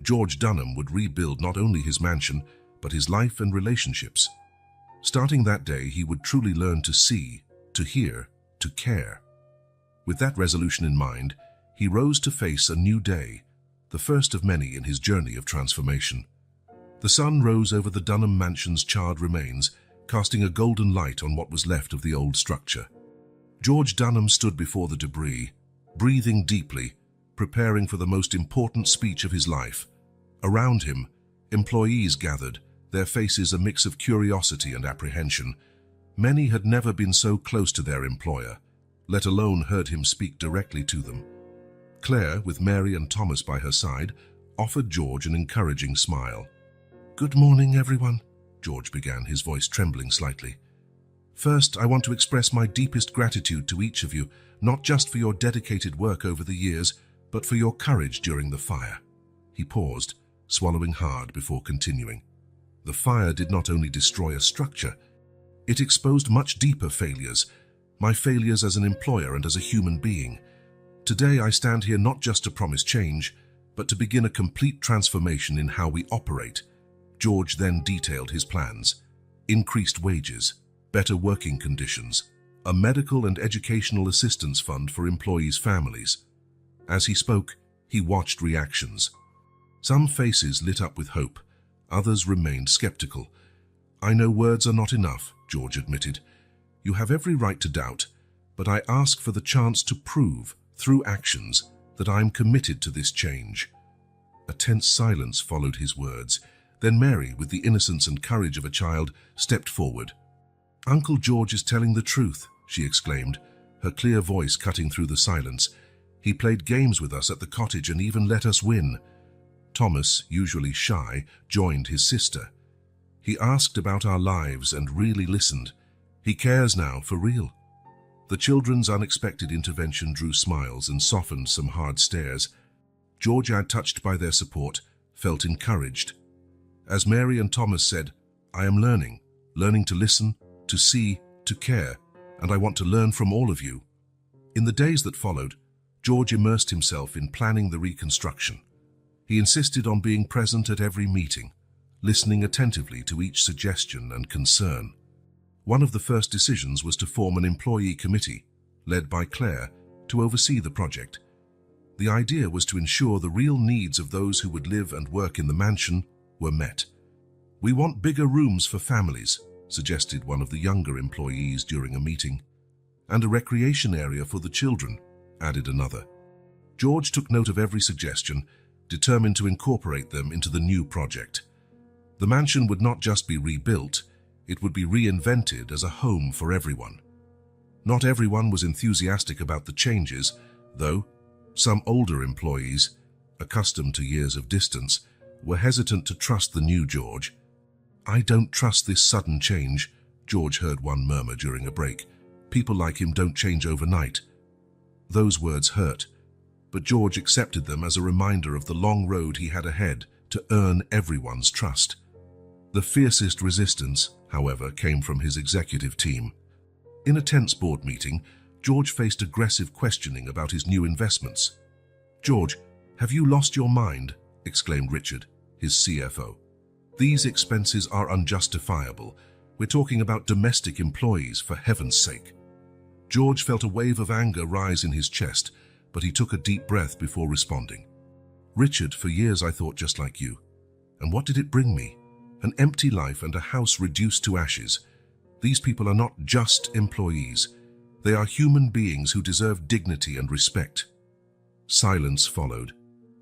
Speaker 1: George Dunham would rebuild not only his mansion, but his life and relationships. Starting that day, he would truly learn to see, to hear, to care. With that resolution in mind, he rose to face a new day, the first of many in his journey of transformation. The sun rose over the Dunham mansion's charred remains, casting a golden light on what was left of the old structure. George Dunham stood before the debris, breathing deeply, preparing for the most important speech of his life. Around him, employees gathered, their faces a mix of curiosity and apprehension. Many had never been so close to their employer, let alone heard him speak directly to them. Claire, with Mary and Thomas by her side, offered George an encouraging smile. "Good morning, everyone," George began, his voice trembling slightly. "First, I want to express my deepest gratitude to each of you, not just for your dedicated work over the years, but for your courage during the fire." He paused, swallowing hard before continuing. The fire did not only destroy a structure, it exposed much deeper failures, my failures as an employer and as a human being. Today I stand here not just to promise change, but to begin a complete transformation in how we operate. George then detailed his plans: increased wages, better working conditions, a medical and educational assistance fund for employees' families. As he spoke, he watched reactions. Some faces lit up with hope, others remained skeptical. "I know words are not enough," George admitted. "You have every right to doubt, but I ask for the chance to prove, through actions, that I am committed to this change." A tense silence followed his words. Then Mary, with the innocence and courage of a child, stepped forward. "Uncle George is telling the truth," she exclaimed, her clear voice cutting through the silence. "He played games with us at the cottage and even let us win." Thomas, usually shy, joined his sister. "He asked about our lives and really listened. He cares now, for real." The children's unexpected intervention drew smiles and softened some hard stares. George, touched by their support, felt encouraged. As Mary and Thomas said, "I am learning to listen, to see, to care, and I want to learn from all of you." In the days that followed, George immersed himself in planning the reconstruction. He insisted on being present at every meeting, listening attentively to each suggestion and concern. One of the first decisions was to form an employee committee, led by Claire, to oversee the project. The idea was to ensure the real needs of those who would live and work in the mansion were met. "We want bigger rooms for families," suggested one of the younger employees during a meeting. "And a recreation area for the children," added another. George took note of every suggestion, determined to incorporate them into the new project. The mansion would not just be rebuilt, it would be reinvented as a home for everyone. Not everyone was enthusiastic about the changes, though. Some older employees, accustomed to years of distance, were hesitant to trust the new George. "I don't trust this sudden change," George heard one murmur during a break. "People like him don't change overnight." Those words hurt, but George accepted them as a reminder of the long road he had ahead to earn everyone's trust. The fiercest resistance, however, came from his executive team. In a tense board meeting, George faced aggressive questioning about his new investments. "George, have you lost your mind?" exclaimed Richard, his CFO. "These expenses are unjustifiable. We're talking about domestic employees, for heaven's sake." George felt a wave of anger rise in his chest, but he took a deep breath before responding. "Richard, for years I thought just like you. And what did it bring me? An empty life and a house reduced to ashes. These people are not just employees. They are human beings who deserve dignity and respect." Silence followed,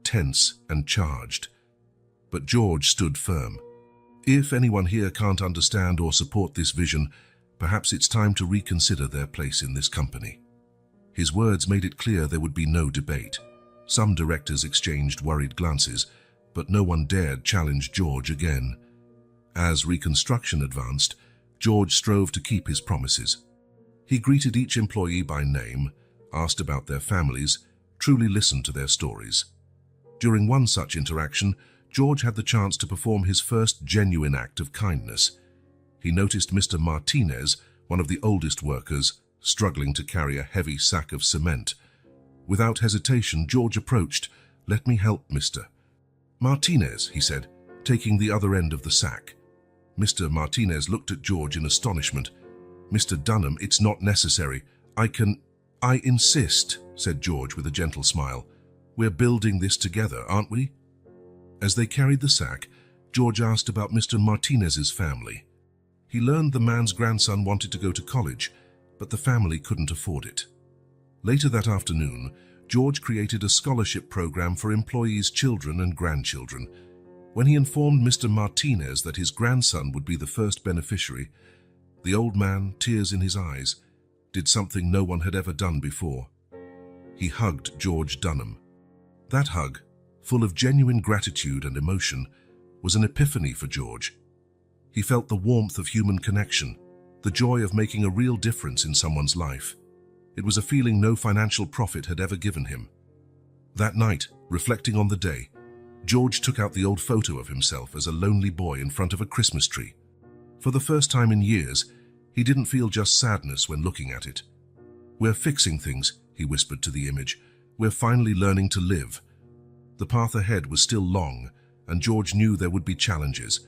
Speaker 1: tense and charged. But George stood firm. "If anyone here can't understand or support this vision, perhaps it's time to reconsider their place in this company." His words made it clear there would be no debate. Some directors exchanged worried glances, but no one dared challenge George again. As reconstruction advanced, George strove to keep his promises. He greeted each employee by name, asked about their families, truly listened to their stories. During one such interaction, George had the chance to perform his first genuine act of kindness. He noticed Mr. Martinez, one of the oldest workers, struggling to carry a heavy sack of cement. Without hesitation, George approached. "Let me help, Mr. Martinez," he said, taking the other end of the sack. Mr. Martinez looked at George in astonishment. "Mr. Dunham, it's not necessary. I insist," said George with a gentle smile. "We're building this together, aren't we?" As they carried the sack, George asked about Mr. Martinez's family. He learned the man's grandson wanted to go to college, but the family couldn't afford it. Later that afternoon, George created a scholarship program for employees' children and grandchildren. When he informed Mr. Martinez that his grandson would be the first beneficiary, the old man, tears in his eyes, did something no one had ever done before. He hugged George Dunham. That hug, full of genuine gratitude and emotion, was an epiphany for George. He felt the warmth of human connection, the joy of making a real difference in someone's life. It was a feeling no financial profit had ever given him. That night, reflecting on the day, George took out the old photo of himself as a lonely boy in front of a Christmas tree. For the first time in years, he didn't feel just sadness when looking at it. "We're fixing things," he whispered to the image. "We're finally learning to live." The path ahead was still long, and George knew there would be challenges.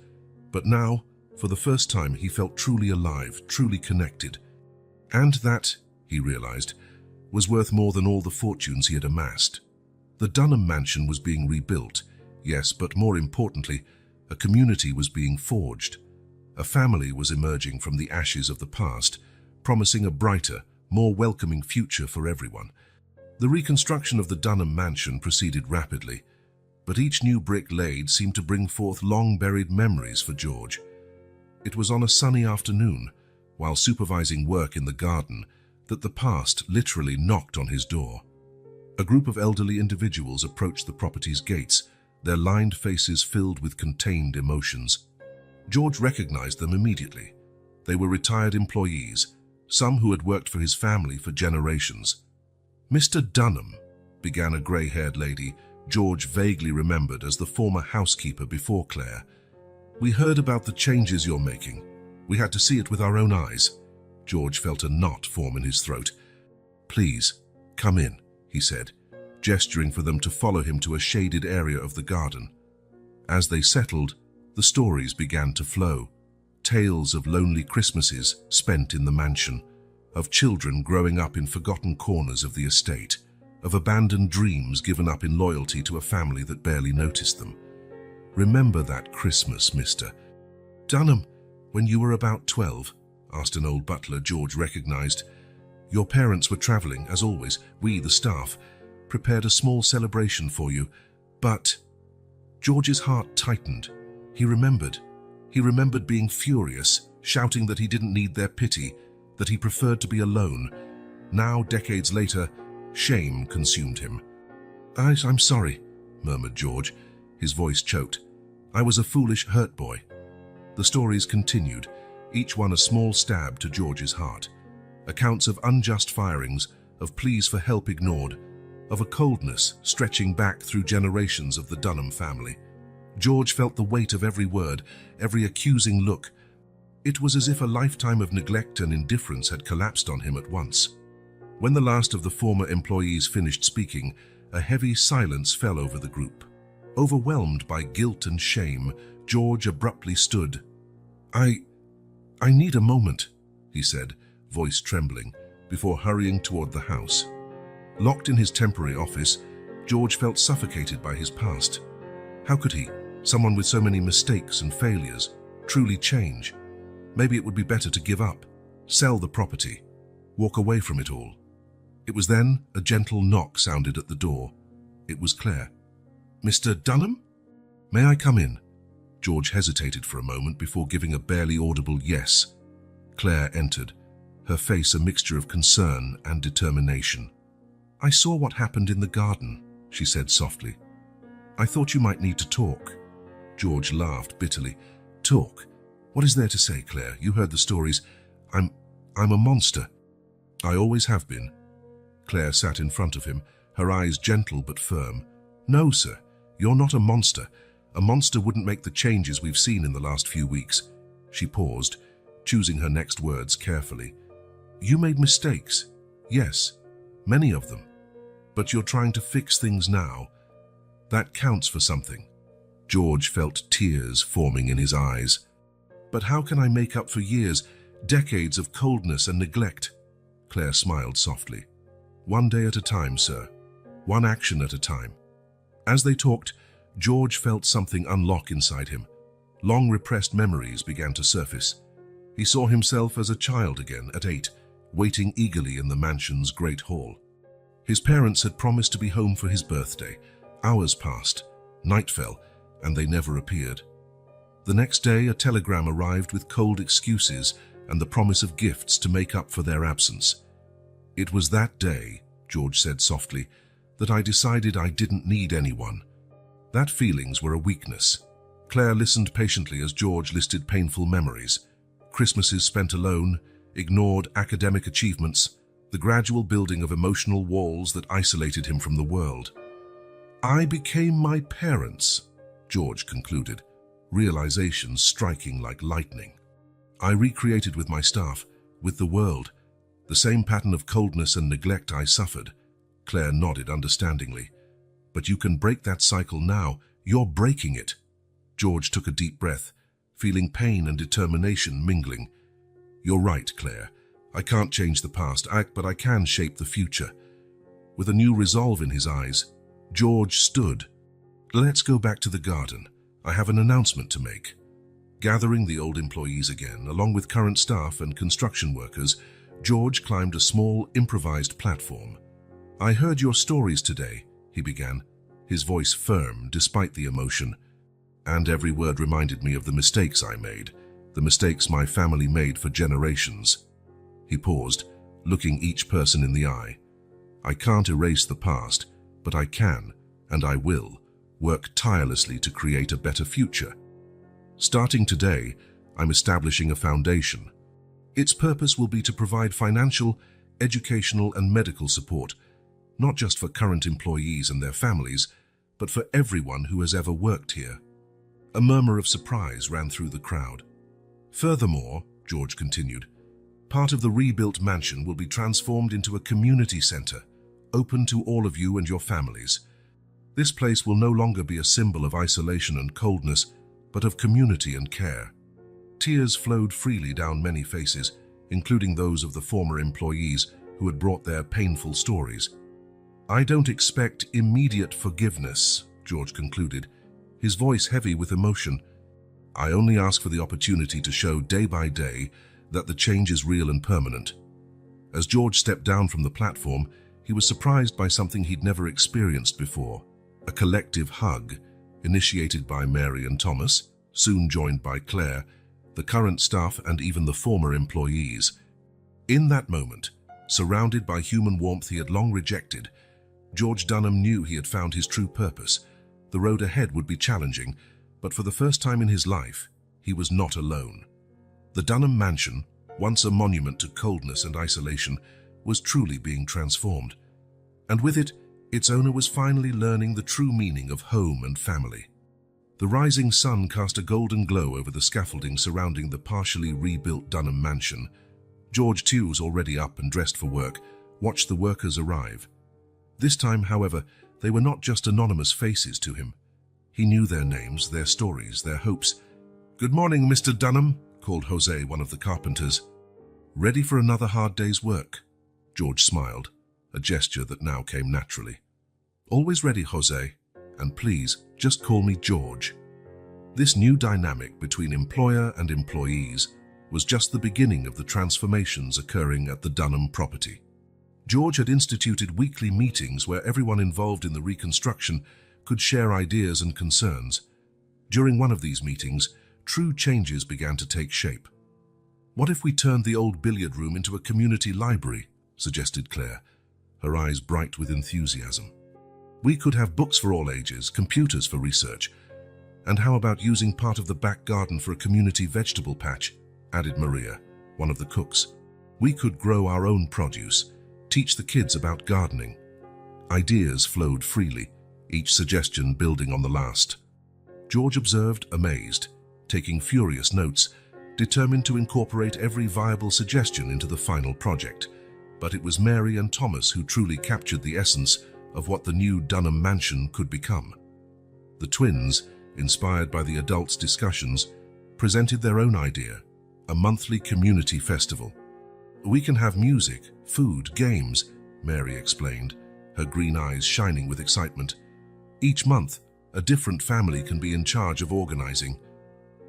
Speaker 1: But now, for the first time, he felt truly alive, truly connected. And that, he realized, was worth more than all the fortunes he had amassed. The Dunham mansion was being rebuilt, yes, but more importantly, a community was being forged. A family was emerging from the ashes of the past, promising a brighter, more welcoming future for everyone. The reconstruction of the Dunham mansion proceeded rapidly, but each new brick laid seemed to bring forth long-buried memories for George. It was on a sunny afternoon, while supervising work in the garden, that the past literally knocked on his door. A group of elderly individuals approached the property's gates, their lined faces filled with contained emotions. George recognized them immediately. They were retired employees, some who had worked for his family for generations. "Mr. Dunham," began a grey-haired lady, George vaguely remembered as the former housekeeper before Claire. "We heard about the changes you're making. We had to see it with our own eyes." George felt a knot form in his throat. "Please, come in," he said, gesturing for them to follow him to a shaded area of the garden. As they settled, the stories began to flow. Tales of lonely Christmases spent in the mansion, of children growing up in forgotten corners of the estate, of abandoned dreams given up in loyalty to a family that barely noticed them. "Remember that Christmas, Mr. Dunham, when you were about 12, asked an old butler George recognized. "Your parents were traveling, as always. We, the staff, prepared a small celebration for you, but..." George's heart tightened. He remembered being furious, shouting that he didn't need their pity, that he preferred to be alone. Now, decades later, shame consumed him. I'm sorry," murmured George, his voice choked. "I was a foolish, hurt boy." The stories continued, each one a small stab to George's heart. Accounts of unjust firings, of pleas for help ignored, of a coldness stretching back through generations of the Dunham family. George felt the weight of every word, every accusing look. It was as if a lifetime of neglect and indifference had collapsed on him at once. When the last of the former employees finished speaking, a heavy silence fell over the group. Overwhelmed by guilt and shame, George abruptly stood. I need a moment," he said, voice trembling, before hurrying toward the house. Locked in his temporary office, George felt suffocated by his past. How could he, someone with so many mistakes and failures, truly change? Maybe it would be better to give up, sell the property, walk away from it all. It was then a gentle knock sounded at the door. It was Claire. "Mr. Dunham? May I come in?" George hesitated for a moment before giving a barely audible yes. Claire entered, her face a mixture of concern and determination. "I saw what happened in the garden," she said softly. "I thought you might need to talk." George laughed bitterly. "Talk? What is there to say, Claire? You heard the stories. I'm a monster." "I always have been." Claire sat in front of him, her eyes gentle but firm. "No, sir, you're not a monster. A monster wouldn't make the changes we've seen in the last few weeks." She paused, choosing her next words carefully. "You made mistakes. Yes, many of them. But you're trying to fix things now. That counts for something." George felt tears forming in his eyes. "But how can I make up for years, decades of coldness and neglect?" Claire smiled softly. "One day at a time, sir. One action at a time." As they talked, George felt something unlock inside him. Long repressed memories began to surface. He saw himself as a child again at 8, waiting eagerly in the mansion's great hall. His parents had promised to be home for his birthday. Hours passed, night fell, and they never appeared. The next day, a telegram arrived with cold excuses and the promise of gifts to make up for their absence. "It was that day," George said softly, "that I decided I didn't need anyone." That feelings were a weakness. Claire listened patiently as George listed painful memories. Christmases spent alone, ignored academic achievements, the gradual building of emotional walls that isolated him from the world. "I became my parents," George concluded, realizations striking like lightning. "I recreated with my staff, with the world, the same pattern of coldness and neglect I suffered." Claire nodded understandingly. "But you can break that cycle now. You're breaking it." George took a deep breath, feeling pain and determination mingling. "You're right, Claire. I can't change the past, but I can shape the future." With a new resolve in his eyes, George stood. "Let's go back to the garden. I have an announcement to make." Gathering the old employees again, along with current staff and construction workers, George climbed a small, improvised platform. "I heard your stories today," he began, his voice firm despite the emotion. "And every word reminded me of the mistakes I made, the mistakes my family made for generations." He paused, looking each person in the eye. "I can't erase the past, but I can, and I will, work tirelessly to create a better future. Starting today, I'm establishing a foundation. Its purpose will be to provide financial, educational, and medical support, not just for current employees and their families, but for everyone who has ever worked here. A murmur of surprise ran through the crowd. Furthermore, George continued, part of the rebuilt mansion will be transformed into a community center, open to all of you and your families. This place will no longer be a symbol of isolation and coldness, but of community and care. Tears flowed freely down many faces, including those of the former employees who had brought their painful stories. I don't expect immediate forgiveness, George concluded, his voice heavy with emotion. I only ask for the opportunity to show day by day that the change is real and permanent. As George stepped down from the platform, he was surprised by something he'd never experienced before. A collective hug, initiated by Mary and Thomas, soon joined by Claire, the current staff and even the former employees. In that moment, surrounded by human warmth he had long rejected, George Dunham knew he had found his true purpose. The road ahead would be challenging, but for the first time in his life, he was not alone. The Dunham mansion, once a monument to coldness and isolation, was truly being transformed. And with it, its owner was finally learning the true meaning of home and family. The rising sun cast a golden glow over the scaffolding surrounding the partially rebuilt Dunham mansion. George, too, was already up and dressed for work, watched the workers arrive. This time, however, they were not just anonymous faces to him. He knew their names, their stories, their hopes. "Good morning, Mr. Dunham," called Jose, one of the carpenters. "Ready for another hard day's work?" George smiled, a gesture that now came naturally. "Always ready, Jose, and please, just call me George." This new dynamic between employer and employees was just the beginning of the transformations occurring at the Dunham property. George had instituted weekly meetings where everyone involved in the reconstruction could share ideas and concerns. During one of these meetings, true changes began to take shape. "What if we turned the old billiard room into a community library?" suggested Claire, her eyes bright with enthusiasm. "We could have books for all ages, computers for research. And how about using part of the back garden for a community vegetable patch?" added Maria, one of the cooks. "We could grow our own produce, teach the kids about gardening." Ideas flowed freely, each suggestion building on the last. George observed, amazed, taking furious notes, determined to incorporate every viable suggestion into the final project. But it was Mary and Thomas who truly captured the essence of what the new Dunham mansion could become. The twins, inspired by the adults' discussions, presented their own idea, a monthly community festival. "We can have music, food, games," Mary explained, her green eyes shining with excitement. "Each month, a different family can be in charge of organizing.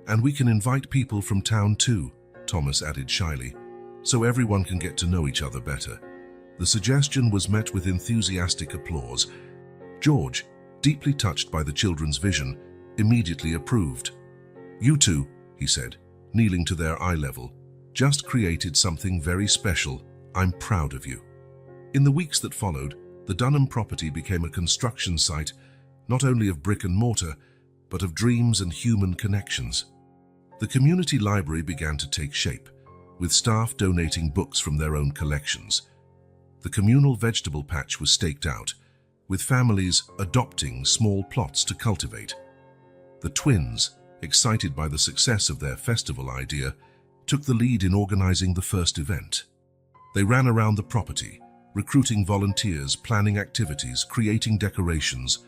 Speaker 1: And we can invite people from town too," Thomas added shyly, "so everyone can get to know each other better." The suggestion was met with enthusiastic applause. George, deeply touched by the children's vision, immediately approved. "You two," he said, kneeling to their eye level, "just created something very special. I'm proud of you." In the weeks that followed, the Dunham property became a construction site, not only of brick and mortar, but of dreams and human connections. The community library began to take shape, with staff donating books from their own collections. The communal vegetable patch was staked out, with families adopting small plots to cultivate. The twins, excited by the success of their festival idea, took the lead in organizing the first event. They ran around the property, recruiting volunteers, planning activities, creating decorations.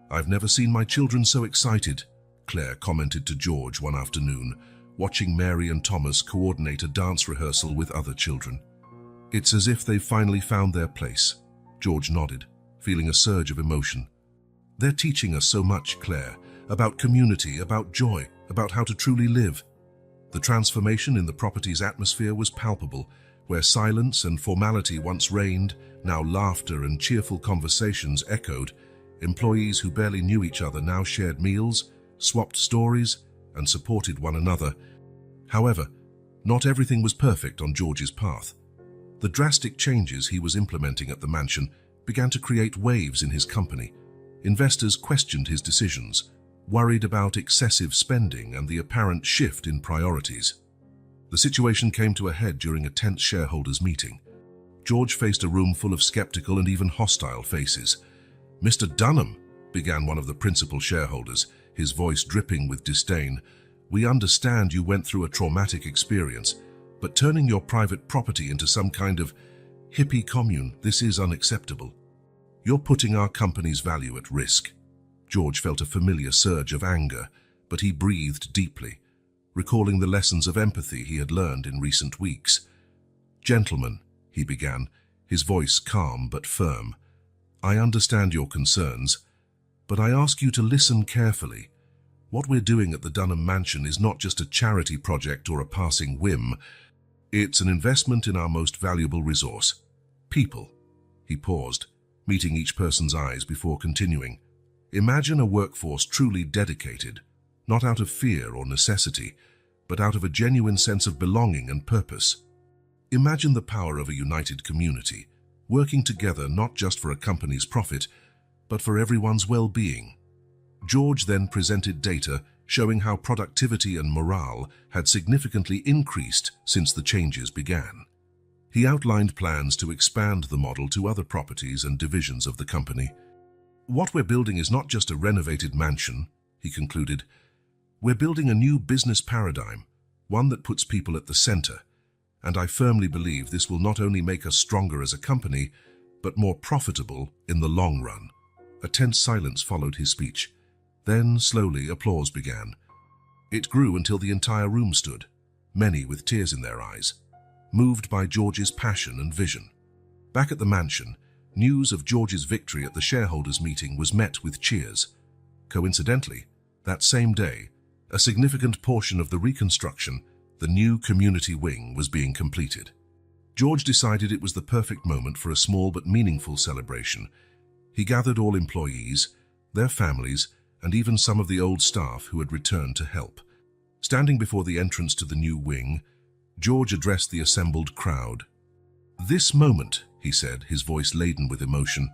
Speaker 1: "I've never seen my children so excited," Claire commented to George one afternoon, watching Mary and Thomas coordinate a dance rehearsal with other children. "It's as if they've finally found their place." George nodded, feeling a surge of emotion. "They're teaching us so much, Claire, about community, about joy, about how to truly live." The transformation in the property's atmosphere was palpable. Where silence and formality once reigned, now laughter and cheerful conversations echoed. Employees who barely knew each other now shared meals, swapped stories, and supported one another. However, not everything was perfect on George's path. The drastic changes he was implementing at the mansion began to create waves in his company. Investors questioned his decisions, worried about excessive spending and the apparent shift in priorities. The situation came to a head during a tense shareholders' meeting. George faced a room full of skeptical and even hostile faces. "Mr. Dunham," began one of the principal shareholders, his voice dripping with disdain. "We understand you went through a traumatic experience, but turning your private property into some kind of hippie commune, this is unacceptable. You're putting our company's value at risk." George felt a familiar surge of anger, but he breathed deeply, recalling the lessons of empathy he had learned in recent weeks. "Gentlemen," he began, his voice calm but firm, "I understand your concerns, but I ask you to listen carefully. What we're doing at the Dunham Mansion is not just a charity project or a passing whim. It's an investment in our most valuable resource, people." He paused, meeting each person's eyes before continuing. "Imagine a workforce truly dedicated, not out of fear or necessity, but out of a genuine sense of belonging and purpose. Imagine the power of a united community, working together not just for a company's profit, but for everyone's well-being." George then presented data showing how productivity and morale had significantly increased since the changes began. He outlined plans to expand the model to other properties and divisions of the company. "What we're building is not just a renovated mansion," he concluded. "We're building a new business paradigm, one that puts people at the center. And I firmly believe this will not only make us stronger as a company, but more profitable in the long run." A tense silence followed his speech. Then, slowly, applause began. It grew until the entire room stood, many with tears in their eyes, moved by George's passion and vision. Back at the mansion, news of George's victory at the shareholders' meeting was met with cheers. Coincidentally, that same day, a significant portion of the reconstruction, the new community wing, was being completed. George decided it was the perfect moment for a small but meaningful celebration. He gathered all employees, their families, and even some of the old staff who had returned to help. Standing before the entrance to the new wing, George addressed the assembled crowd. "This moment," he said, his voice laden with emotion,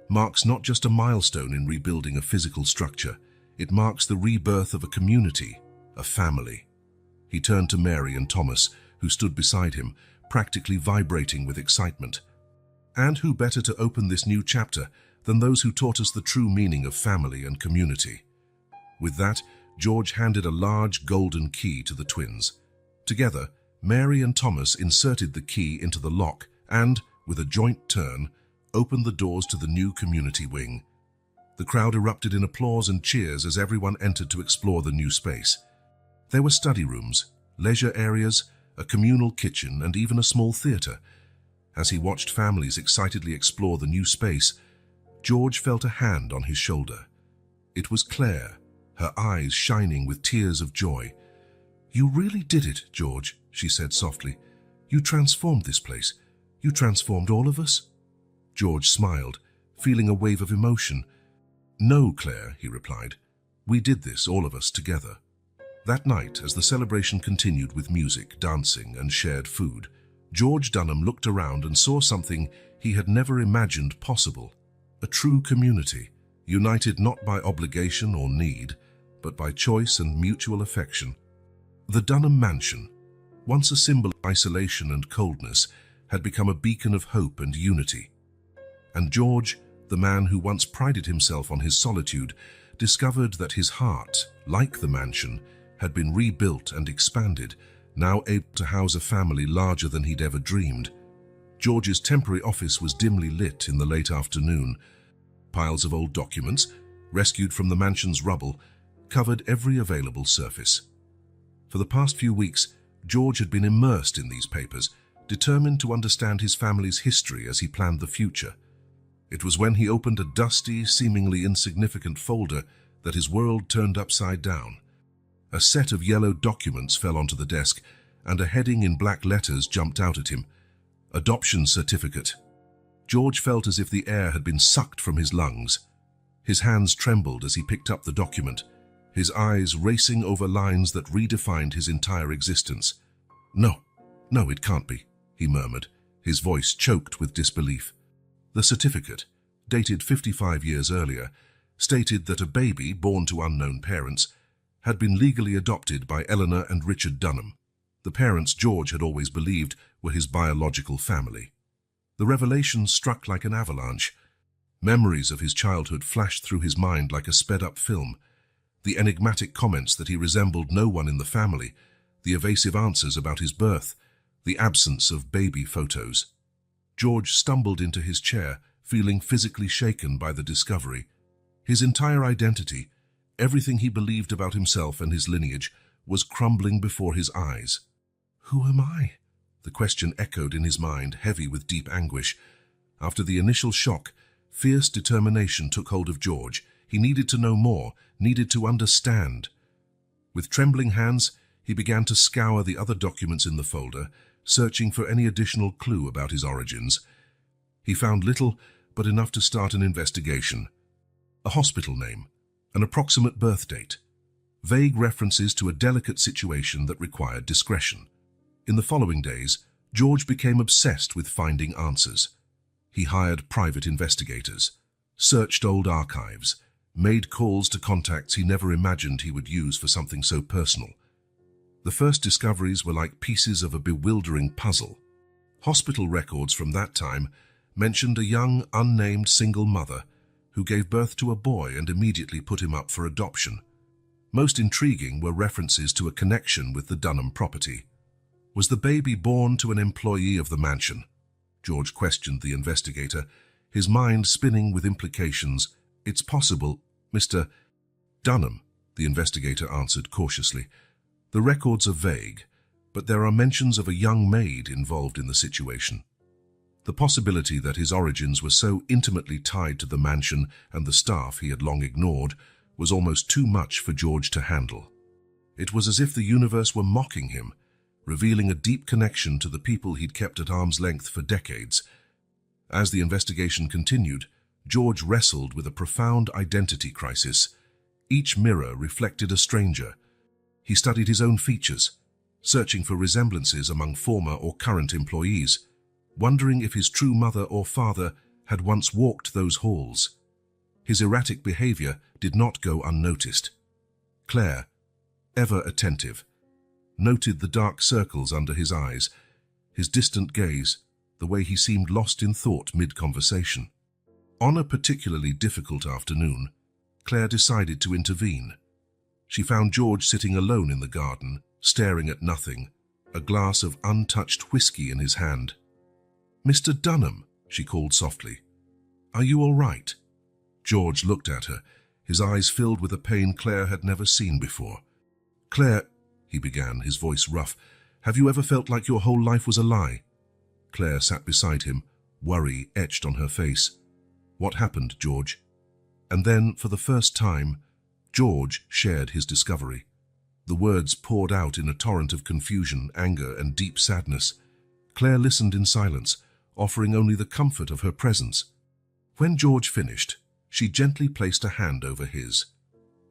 Speaker 1: "marks not just a milestone in rebuilding a physical structure. It marks the rebirth of a community, a family." He turned to Mary and Thomas, who stood beside him, practically vibrating with excitement. "And who better to open this new chapter than those who taught us the true meaning of family and community?" With that, George handed a large golden key to the twins. Together, Mary and Thomas inserted the key into the lock and, with a joint turn, opened the doors to the new community wing. The crowd erupted in applause and cheers as everyone entered to explore the new space. There were study rooms, leisure areas, a communal kitchen, and even a small theater. As he watched families excitedly explore the new space, George felt a hand on his shoulder. It was Claire, her eyes shining with tears of joy. "You really did it, George," she said softly. "You transformed this place. You transformed all of us." George smiled, feeling a wave of emotion. "No, Claire," he replied. "We did this, all of us, together." That night, as the celebration continued with music, dancing, and shared food, George Dunham looked around and saw something he had never imagined possible. A true community, united not by obligation or need, but by choice and mutual affection. The Dunham Mansion, once a symbol of isolation and coldness, had become a beacon of hope and unity. And George, the man who once prided himself on his solitude, discovered that his heart, like the mansion, had been rebuilt and expanded, now able to house a family larger than he'd ever dreamed. George's temporary office was dimly lit in the late afternoon. Piles of old documents, rescued from the mansion's rubble, covered every available surface. For the past few weeks, George had been immersed in these papers, determined to understand his family's history as he planned the future. It was when he opened a dusty, seemingly insignificant folder that his world turned upside down. A set of yellow documents fell onto the desk, and a heading in black letters jumped out at him. Adoption certificate. George felt as if the air had been sucked from his lungs. His hands trembled as he picked up the document, his eyes racing over lines that redefined his entire existence. No, it can't be," he murmured, his voice choked with disbelief. The certificate, dated 55 years earlier, stated that a baby born to unknown parents had been legally adopted by Eleanor and Richard Dunham, the parents George had always believed were his biological family. The revelation struck like an avalanche. Memories of his childhood flashed through his mind like a sped-up film. The enigmatic comments that he resembled no one in the family, the evasive answers about his birth, the absence of baby photos. George stumbled into his chair, feeling physically shaken by the discovery. His entire identity, everything he believed about himself and his lineage, was crumbling before his eyes. "Who am I?" The question echoed in his mind, heavy with deep anguish. After the initial shock, fierce determination took hold of George. He needed to know more, needed to understand. With trembling hands, he began to scour the other documents in the folder, searching for any additional clue about his origins. He found little, but enough to start an investigation. A hospital name, an approximate birth date, vague references to a delicate situation that required discretion. In the following days, George became obsessed with finding answers. He hired private investigators, searched old archives, made calls to contacts he never imagined he would use for something so personal. The first discoveries were like pieces of a bewildering puzzle. Hospital records from that time mentioned a young, unnamed single mother who gave birth to a boy and immediately put him up for adoption. Most intriguing were references to a connection with the Dunham property. Was the baby born to an employee of the mansion? George questioned the investigator, his mind spinning with implications. "It's possible, Mr. Dunham," the investigator answered cautiously. "The records are vague, but there are mentions of a young maid involved in the situation." The possibility that his origins were so intimately tied to the mansion and the staff he had long ignored was almost too much for George to handle. It was as if the universe were mocking him, revealing a deep connection to the people he'd kept at arm's length for decades. As the investigation continued, George wrestled with a profound identity crisis. Each mirror reflected a stranger. He studied his own features, searching for resemblances among former or current employees, wondering if his true mother or father had once walked those halls. His erratic behavior did not go unnoticed. Claire, ever attentive, noted the dark circles under his eyes, his distant gaze, the way he seemed lost in thought mid-conversation. On a particularly difficult afternoon, Claire decided to intervene. She found George sitting alone in the garden, staring at nothing, a glass of untouched whiskey in his hand. "Mr. Dunham," she called softly. "Are you all right?" George looked at her, his eyes filled with a pain Claire had never seen before. "Claire," he began, his voice rough, "have you ever felt like your whole life was a lie?" Claire sat beside him, worry etched on her face. "What happened, George?" And then, for the first time, George shared his discovery. The words poured out in a torrent of confusion, anger, and deep sadness. Claire listened in silence, offering only the comfort of her presence. When George finished, she gently placed a hand over his.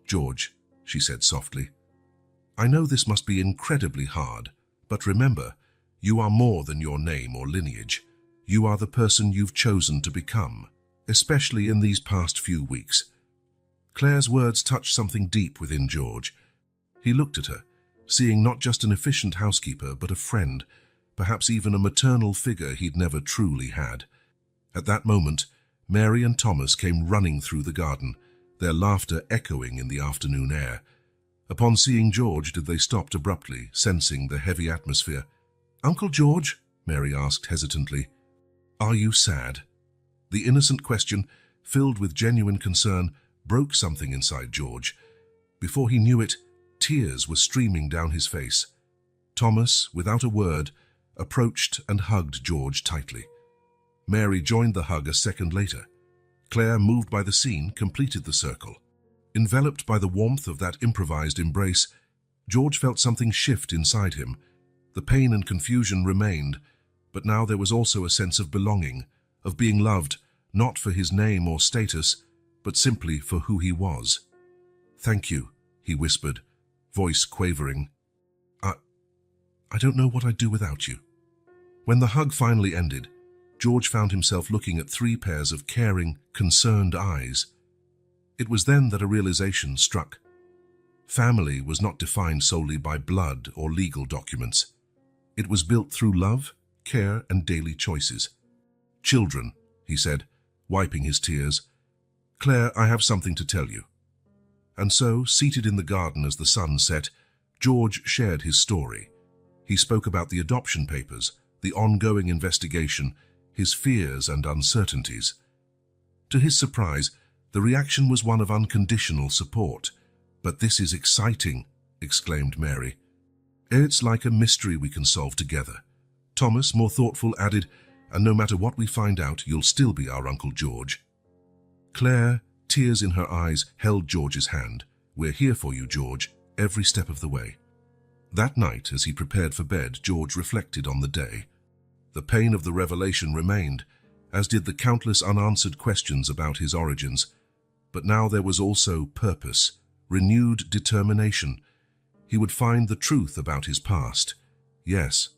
Speaker 1: "George," she said softly, "I know this must be incredibly hard, but remember, you are more than your name or lineage. You are the person you've chosen to become, especially in these past few weeks." Claire's words touched something deep within George. He looked at her, seeing not just an efficient housekeeper, but a friend, perhaps even a maternal figure he'd never truly had. At that moment, Mary and Thomas came running through the garden, their laughter echoing in the afternoon air. Upon seeing George, they stopped abruptly, sensing the heavy atmosphere. "Uncle George?" Mary asked hesitantly. "Are you sad?" The innocent question, filled with genuine concern, broke something inside George. Before he knew it, tears were streaming down his face. Thomas, without a word, approached and hugged George tightly. Mary joined the hug a second later. Claire, moved by the scene, completed the circle. Enveloped by the warmth of that improvised embrace, George felt something shift inside him. The pain and confusion remained, but now there was also a sense of belonging, of being loved, not for his name or status, but simply for who he was. "Thank you," he whispered, voice quavering. I don't know what I'd do without you." When the hug finally ended, George found himself looking at 3 pairs of caring, concerned eyes. It was then that a realization struck. Family was not defined solely by blood or legal documents. It was built through love, care, and daily choices. "Children," he said, wiping his tears. "Claire, I have something to tell you." And so, seated in the garden as the sun set, George shared his story. He spoke about the adoption papers, the ongoing investigation, his fears and uncertainties. To his surprise, the reaction was one of unconditional support. "But this is exciting," exclaimed Mary. "It's like a mystery we can solve together." Thomas, more thoughtful, added, "And no matter what we find out, you'll still be our Uncle George." Claire, tears in her eyes, held George's hand. "We're here for you, George, every step of the way." That night, as he prepared for bed, George reflected on the day. The pain of the revelation remained, as did the countless unanswered questions about his origins. But now there was also purpose, renewed determination. He would find the truth about his past. Yes,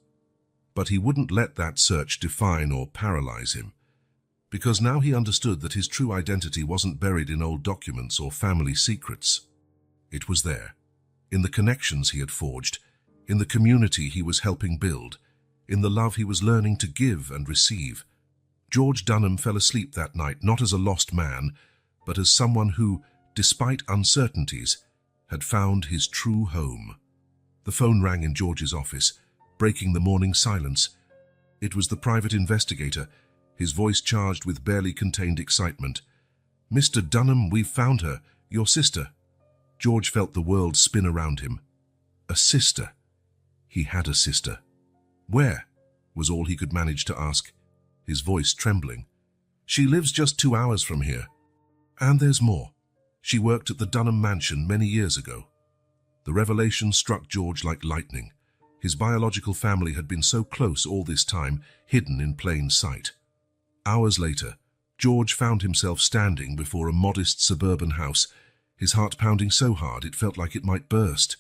Speaker 1: but he wouldn't let that search define or paralyze him. Because now he understood that his true identity wasn't buried in old documents or family secrets. It was there, in the connections he had forged, in the community he was helping build, in the love he was learning to give and receive. George Dunham fell asleep that night not as a lost man, but as someone who, despite uncertainties, had found his true home. The phone rang in George's office, breaking the morning silence. It was the private investigator, his voice charged with barely contained excitement. "Mr. Dunham, we've found her, your sister." George felt the world spin around him. A sister. He had a sister. "Where?" was all he could manage to ask, his voice trembling. "She lives just 2 hours from here. And there's more. She worked at the Dunham mansion many years ago." The revelation struck George like lightning. His biological family had been so close all this time, hidden in plain sight. Hours later, George found himself standing before a modest suburban house, his heart pounding so hard it felt like it might burst.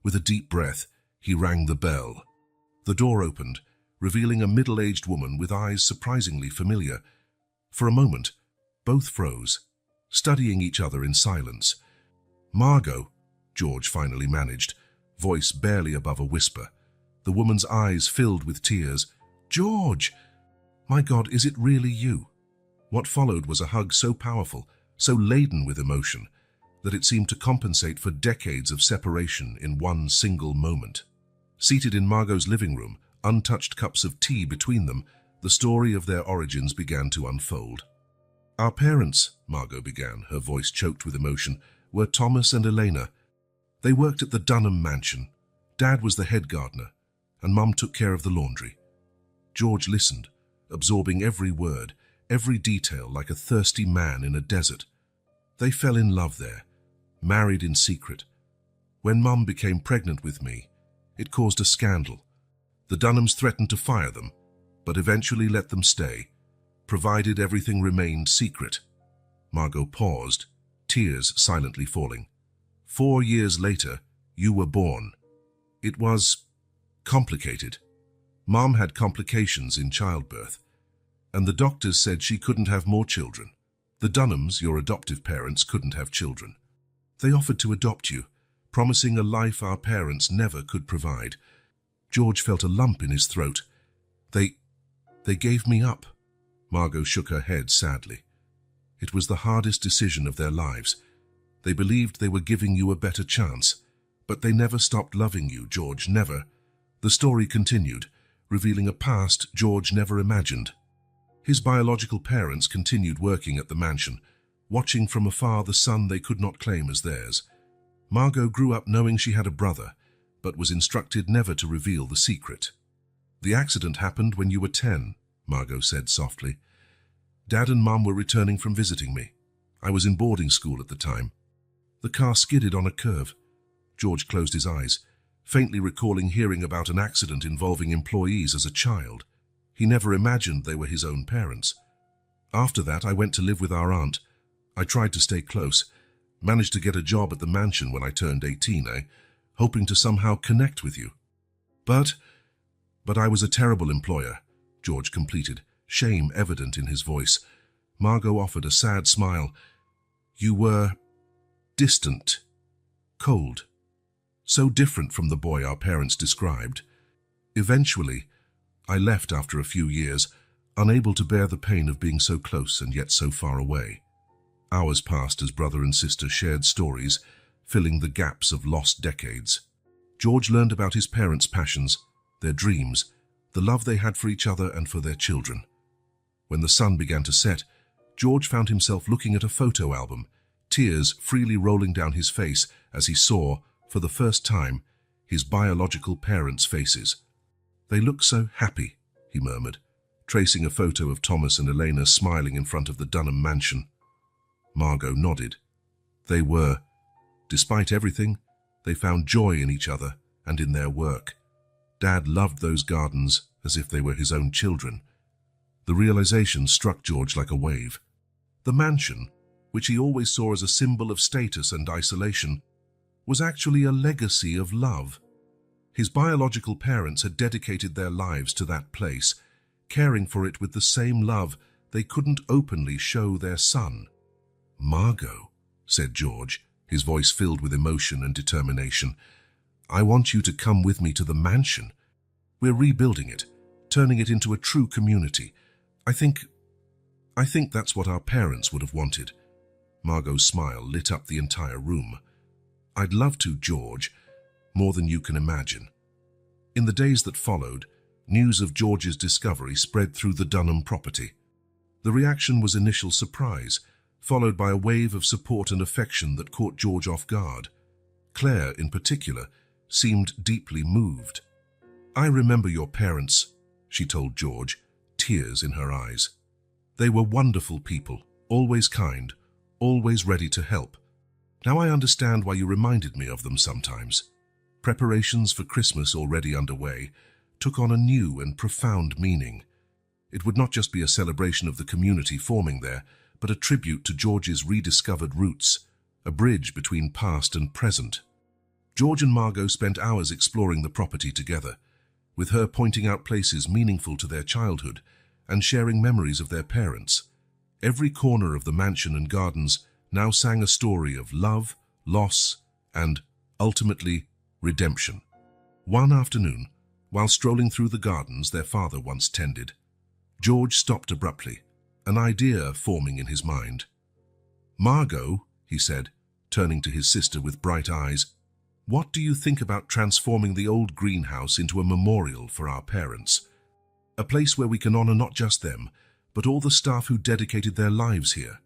Speaker 1: With a deep breath, he rang the bell. The door opened, revealing a middle-aged woman with eyes surprisingly familiar. For a moment, both froze, studying each other in silence. "Margot," George finally managed, voice barely above a whisper. The woman's eyes filled with tears. "George! My God, is it really you?" What followed was a hug so powerful, so laden with emotion, that it seemed to compensate for decades of separation in one single moment. Seated in Margot's living room, untouched cups of tea between them, the story of their origins began to unfold. "Our parents," Margot began, her voice choked with emotion, "were Thomas and Elena. They worked at the Dunham mansion. Dad was the head gardener, and Mum took care of the laundry." George listened, absorbing every word, every detail like a thirsty man in a desert. They fell in love there, married in secret. When Mum became pregnant with me, it caused a scandal. The Dunhams threatened to fire them, but eventually let them stay, provided everything remained secret. Margot paused, tears silently falling. 4 years later, you were born. It was complicated. Mom had complications in childbirth, and the doctors said she couldn't have more children. The Dunhams, your adoptive parents, couldn't have children. They offered to adopt you, promising a life our parents never could provide. George felt a lump in his throat. They gave me up." Margot shook her head sadly. "It was the hardest decision of their lives. They believed they were giving you a better chance, but they never stopped loving you, George, never." The story continued, revealing a past George never imagined. His biological parents continued working at the mansion, watching from afar the son they could not claim as theirs. Margot grew up knowing she had a brother, but was instructed never to reveal the secret. "The accident happened when you were 10, Margot said softly. "Dad and Mum were returning from visiting me. I was in boarding school at the time. The car skidded on a curve." George closed his eyes, faintly recalling hearing about an accident involving employees as a child. He never imagined they were his own parents. "After that, I went to live with our aunt. I tried to stay close, managed to get a job at the mansion when I turned 18, hoping to somehow connect with you. But I was a terrible employer," George completed, shame evident in his voice. Margot offered a sad smile. "You were distant, cold, so different from the boy our parents described. Eventually, I left after a few years. unable to bear the pain of being so close and yet so far away. Hours passed as brother and sister shared stories, filling the gaps of lost decades. George learned about his parents' passions, their dreams, the love they had for each other and for their children. When the sun began to set, George found himself looking at a photo album, tears freely rolling down his face as he saw, for the first time, his biological parents' faces. "They look so happy," he murmured, tracing a photo of Thomas and Elena smiling in front of the Dunham mansion. Margot nodded. They were. Despite everything, they found joy in each other and in their work. Dad loved those gardens as if they were his own children. The realization struck George like a wave. The mansion, which he always saw as a symbol of status and isolation, was actually a legacy of love. His biological parents had dedicated their lives to that place, caring for it with the same love they couldn't openly show their son. "Margot," said George, his voice filled with emotion and determination, "I want you to come with me to the mansion. We're rebuilding it, turning it into a true community. I think that's what our parents would have wanted." Margot's smile lit up the entire room. "I'd love to, George, more than you can imagine." In the days that followed, news of George's discovery spread through the Dunham property. The reaction was initial surprise, followed by a wave of support and affection that caught George off guard. Claire, in particular, seemed deeply moved. "I remember your parents," she told George, tears in her eyes. "They were wonderful people, always kind, always ready to help. Now I understand why you reminded me of them sometimes." Preparations for Christmas, already underway, took on a new and profound meaning. It would not just be a celebration of the community forming there, but a tribute to George's rediscovered roots, a bridge between past and present. George and Margot spent hours exploring the property together, with her pointing out places meaningful to their childhood and sharing memories of their parents. Every corner of the mansion and gardens now sang a story of love, loss, and, ultimately, redemption. One afternoon, while strolling through the gardens their father once tended, George stopped abruptly, an idea forming in his mind. "Margot," he said, turning to his sister with bright eyes, "what do you think about transforming the old greenhouse into a memorial for our parents? A place where we can honor not just them, but all the staff who dedicated their lives here."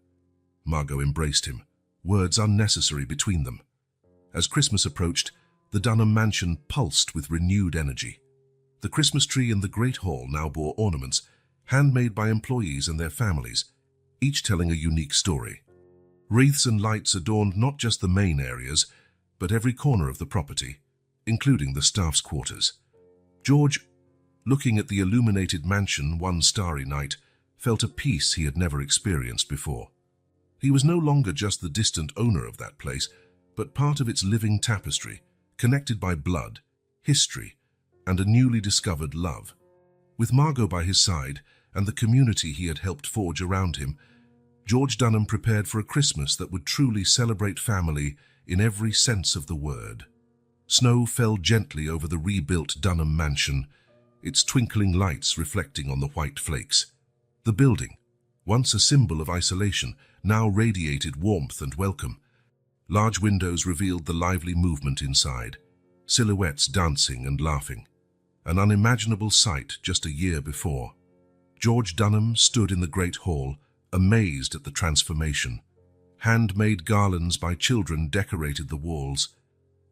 Speaker 1: Margot embraced him, words unnecessary between them. As Christmas approached, the Dunham mansion pulsed with renewed energy. The Christmas tree in the Great Hall now bore ornaments, handmade by employees and their families, each telling a unique story. Wreaths and lights adorned not just the main areas, but every corner of the property, including the staff's quarters. George, looking at the illuminated mansion one starry night, felt a peace he had never experienced before. He was no longer just the distant owner of that place, but part of its living tapestry, connected by blood, history, and a newly discovered love. With Margot by his side and the community he had helped forge around him, George Dunham prepared for a Christmas that would truly celebrate family in every sense of the word. Snow fell gently over the rebuilt Dunham mansion, its twinkling lights reflecting on the white flakes. The building, once a symbol of isolation, now radiated warmth and welcome. Large windows revealed the lively movement inside, silhouettes dancing and laughing. An unimaginable sight just a year before. George Dunham stood in the Great Hall, amazed at the transformation. Handmade garlands by children decorated the walls.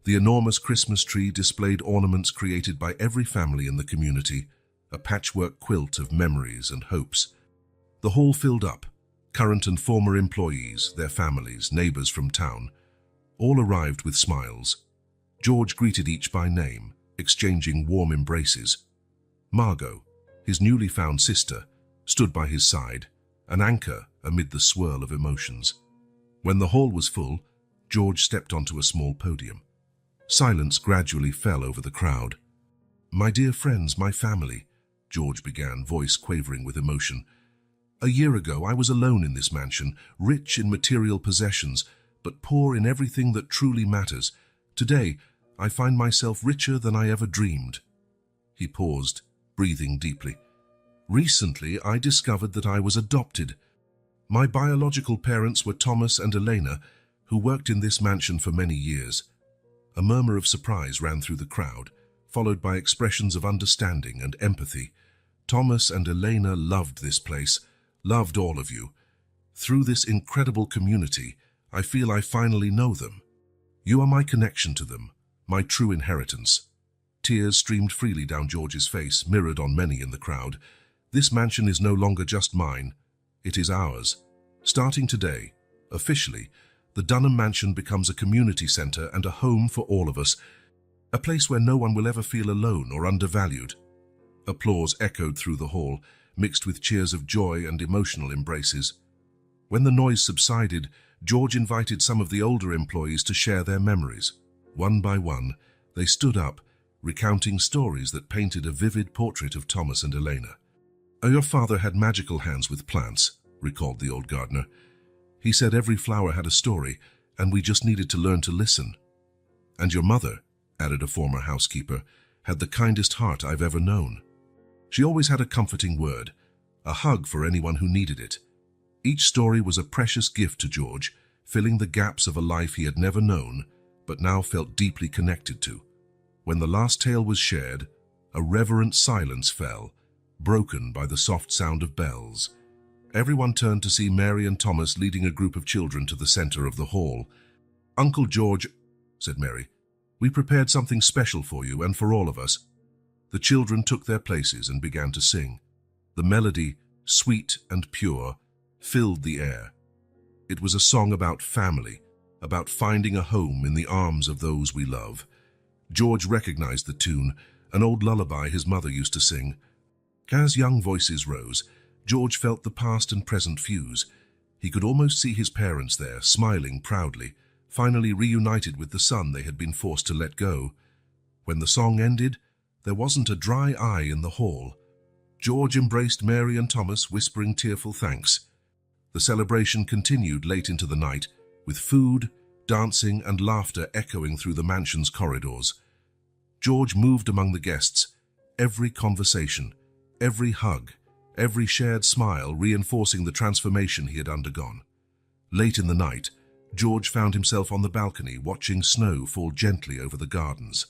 Speaker 1: The enormous Christmas tree displayed ornaments created by every family in the community, a patchwork quilt of memories and hopes. The hall filled up, current and former employees, their families, neighbors from town. All arrived with smiles. George greeted each by name, exchanging warm embraces. Margot, his newly found sister, stood by his side, an anchor amid the swirl of emotions. When the hall was full, George stepped onto a small podium. Silence gradually fell over the crowd. "My dear friends, my family," George began, voice quavering with emotion. "A year ago, I was alone in this mansion, rich in material possessions, but poor in everything that truly matters. Today, I find myself richer than I ever dreamed." He paused, breathing deeply. Recently, I discovered that I was adopted. My biological parents were Thomas and Elena, who worked in this mansion for many years. A murmur of surprise ran through the crowd, followed by expressions of understanding and empathy. Thomas and Elena loved this place, loved all of you. Through this incredible community, I feel I finally know them. You are my connection to them, my true inheritance. Tears streamed freely down George's face, mirrored on many in the crowd. This mansion is no longer just mine, it is ours. Starting today, officially, the Dunham Mansion becomes a community centre and a home for all of us, a place where no one will ever feel alone or undervalued. Applause echoed through the hall, mixed with cheers of joy and emotional embraces. When the noise subsided, George invited some of the older employees to share their memories. One by one, they stood up, recounting stories that painted a vivid portrait of Thomas and Elena. "Your father had magical hands with plants," recalled the old gardener. "He said every flower had a story, and we just needed to learn to listen." "And your mother," added a former housekeeper, "had the kindest heart I've ever known. She always had a comforting word, a hug for anyone who needed it." Each story was a precious gift to George, filling the gaps of a life he had never known, but now felt deeply connected to. When the last tale was shared, a reverent silence fell, broken by the soft sound of bells. Everyone turned to see Mary and Thomas leading a group of children to the center of the hall. "Uncle George," said Mary, "we prepared something special for you and for all of us." The children took their places and began to sing. The melody, sweet and pure, filled the air. It was a song about family, about finding a home in the arms of those we love. George recognized the tune, an old lullaby his mother used to sing. As young voices rose, George felt the past and present fuse. He could almost see his parents there, smiling proudly, finally reunited with the son they had been forced to let go. When the song ended, there wasn't a dry eye in the hall. George embraced Mary and Thomas, whispering tearful thanks. The celebration continued late into the night, with food, dancing, and laughter echoing through the mansion's corridors. George moved among the guests, every conversation, every hug, every shared smile reinforcing the transformation he had undergone. Late in the night, George found himself on the balcony watching snow fall gently over the gardens.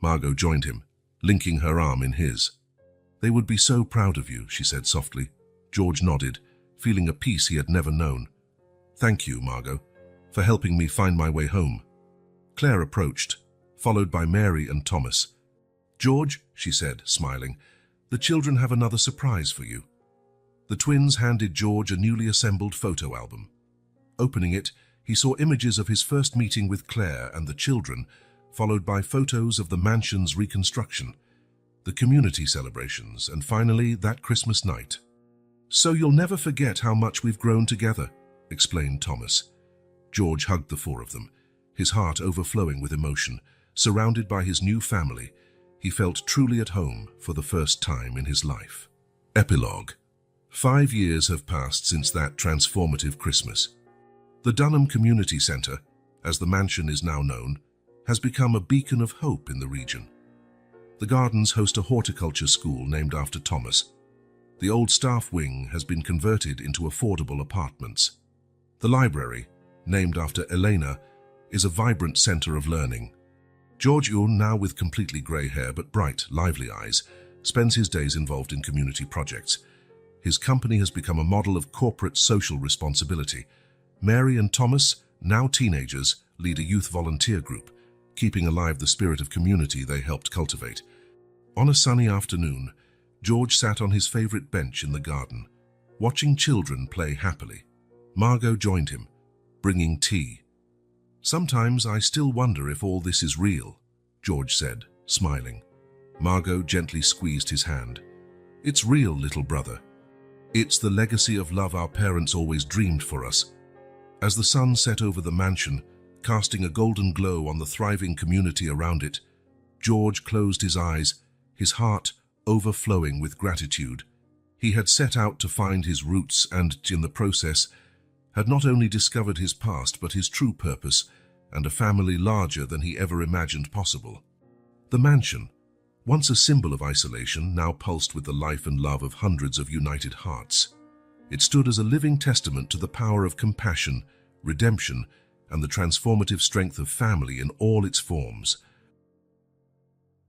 Speaker 1: Margot joined him, linking her arm in his. "They would be so proud of you," she said softly. George nodded, feeling a peace he had never known. "Thank you, Margot, for helping me find my way home." Claire approached, followed by Mary and Thomas. "George," she said, smiling, "the children have another surprise for you." The twins handed George a newly assembled photo album. Opening it, he saw images of his first meeting with Claire and the children, followed by photos of the mansion's reconstruction, the community celebrations, and finally that Christmas night. "So you'll never forget how much we've grown together," explained Thomas. George hugged the four of them, his heart overflowing with emotion. Surrounded by his new family, he felt truly at home for the first time in his life. Epilogue. 5 years have passed since that transformative Christmas. The Dunham Community Centre, as the mansion is now known, has become a beacon of hope in the region. The gardens host a horticulture school named after Thomas. The old staff wing has been converted into affordable apartments. The library, named after Elena, is a vibrant centre of learning. George Yun, now with completely grey hair but bright, lively eyes, spends his days involved in community projects. His company has become a model of corporate social responsibility. Mary and Thomas, now teenagers, lead a youth volunteer group, keeping alive the spirit of community they helped cultivate. On a sunny afternoon, George sat on his favourite bench in the garden, watching children play happily. Margot joined him, bringing tea. "Sometimes I still wonder if all this is real," George said, smiling. Margot gently squeezed his hand. "It's real, little brother. It's the legacy of love our parents always dreamed for us." As the sun set over the mansion, casting a golden glow on the thriving community around it, George closed his eyes, his heart overflowing with gratitude. He had set out to find his roots and, in the process, had not only discovered his past but his true purpose and a family larger than he ever imagined possible. The mansion, Once a symbol of isolation, now pulsed with the life and love of hundreds of united hearts. It stood as a living testament to the power of compassion, redemption, and the transformative strength of family in all its forms.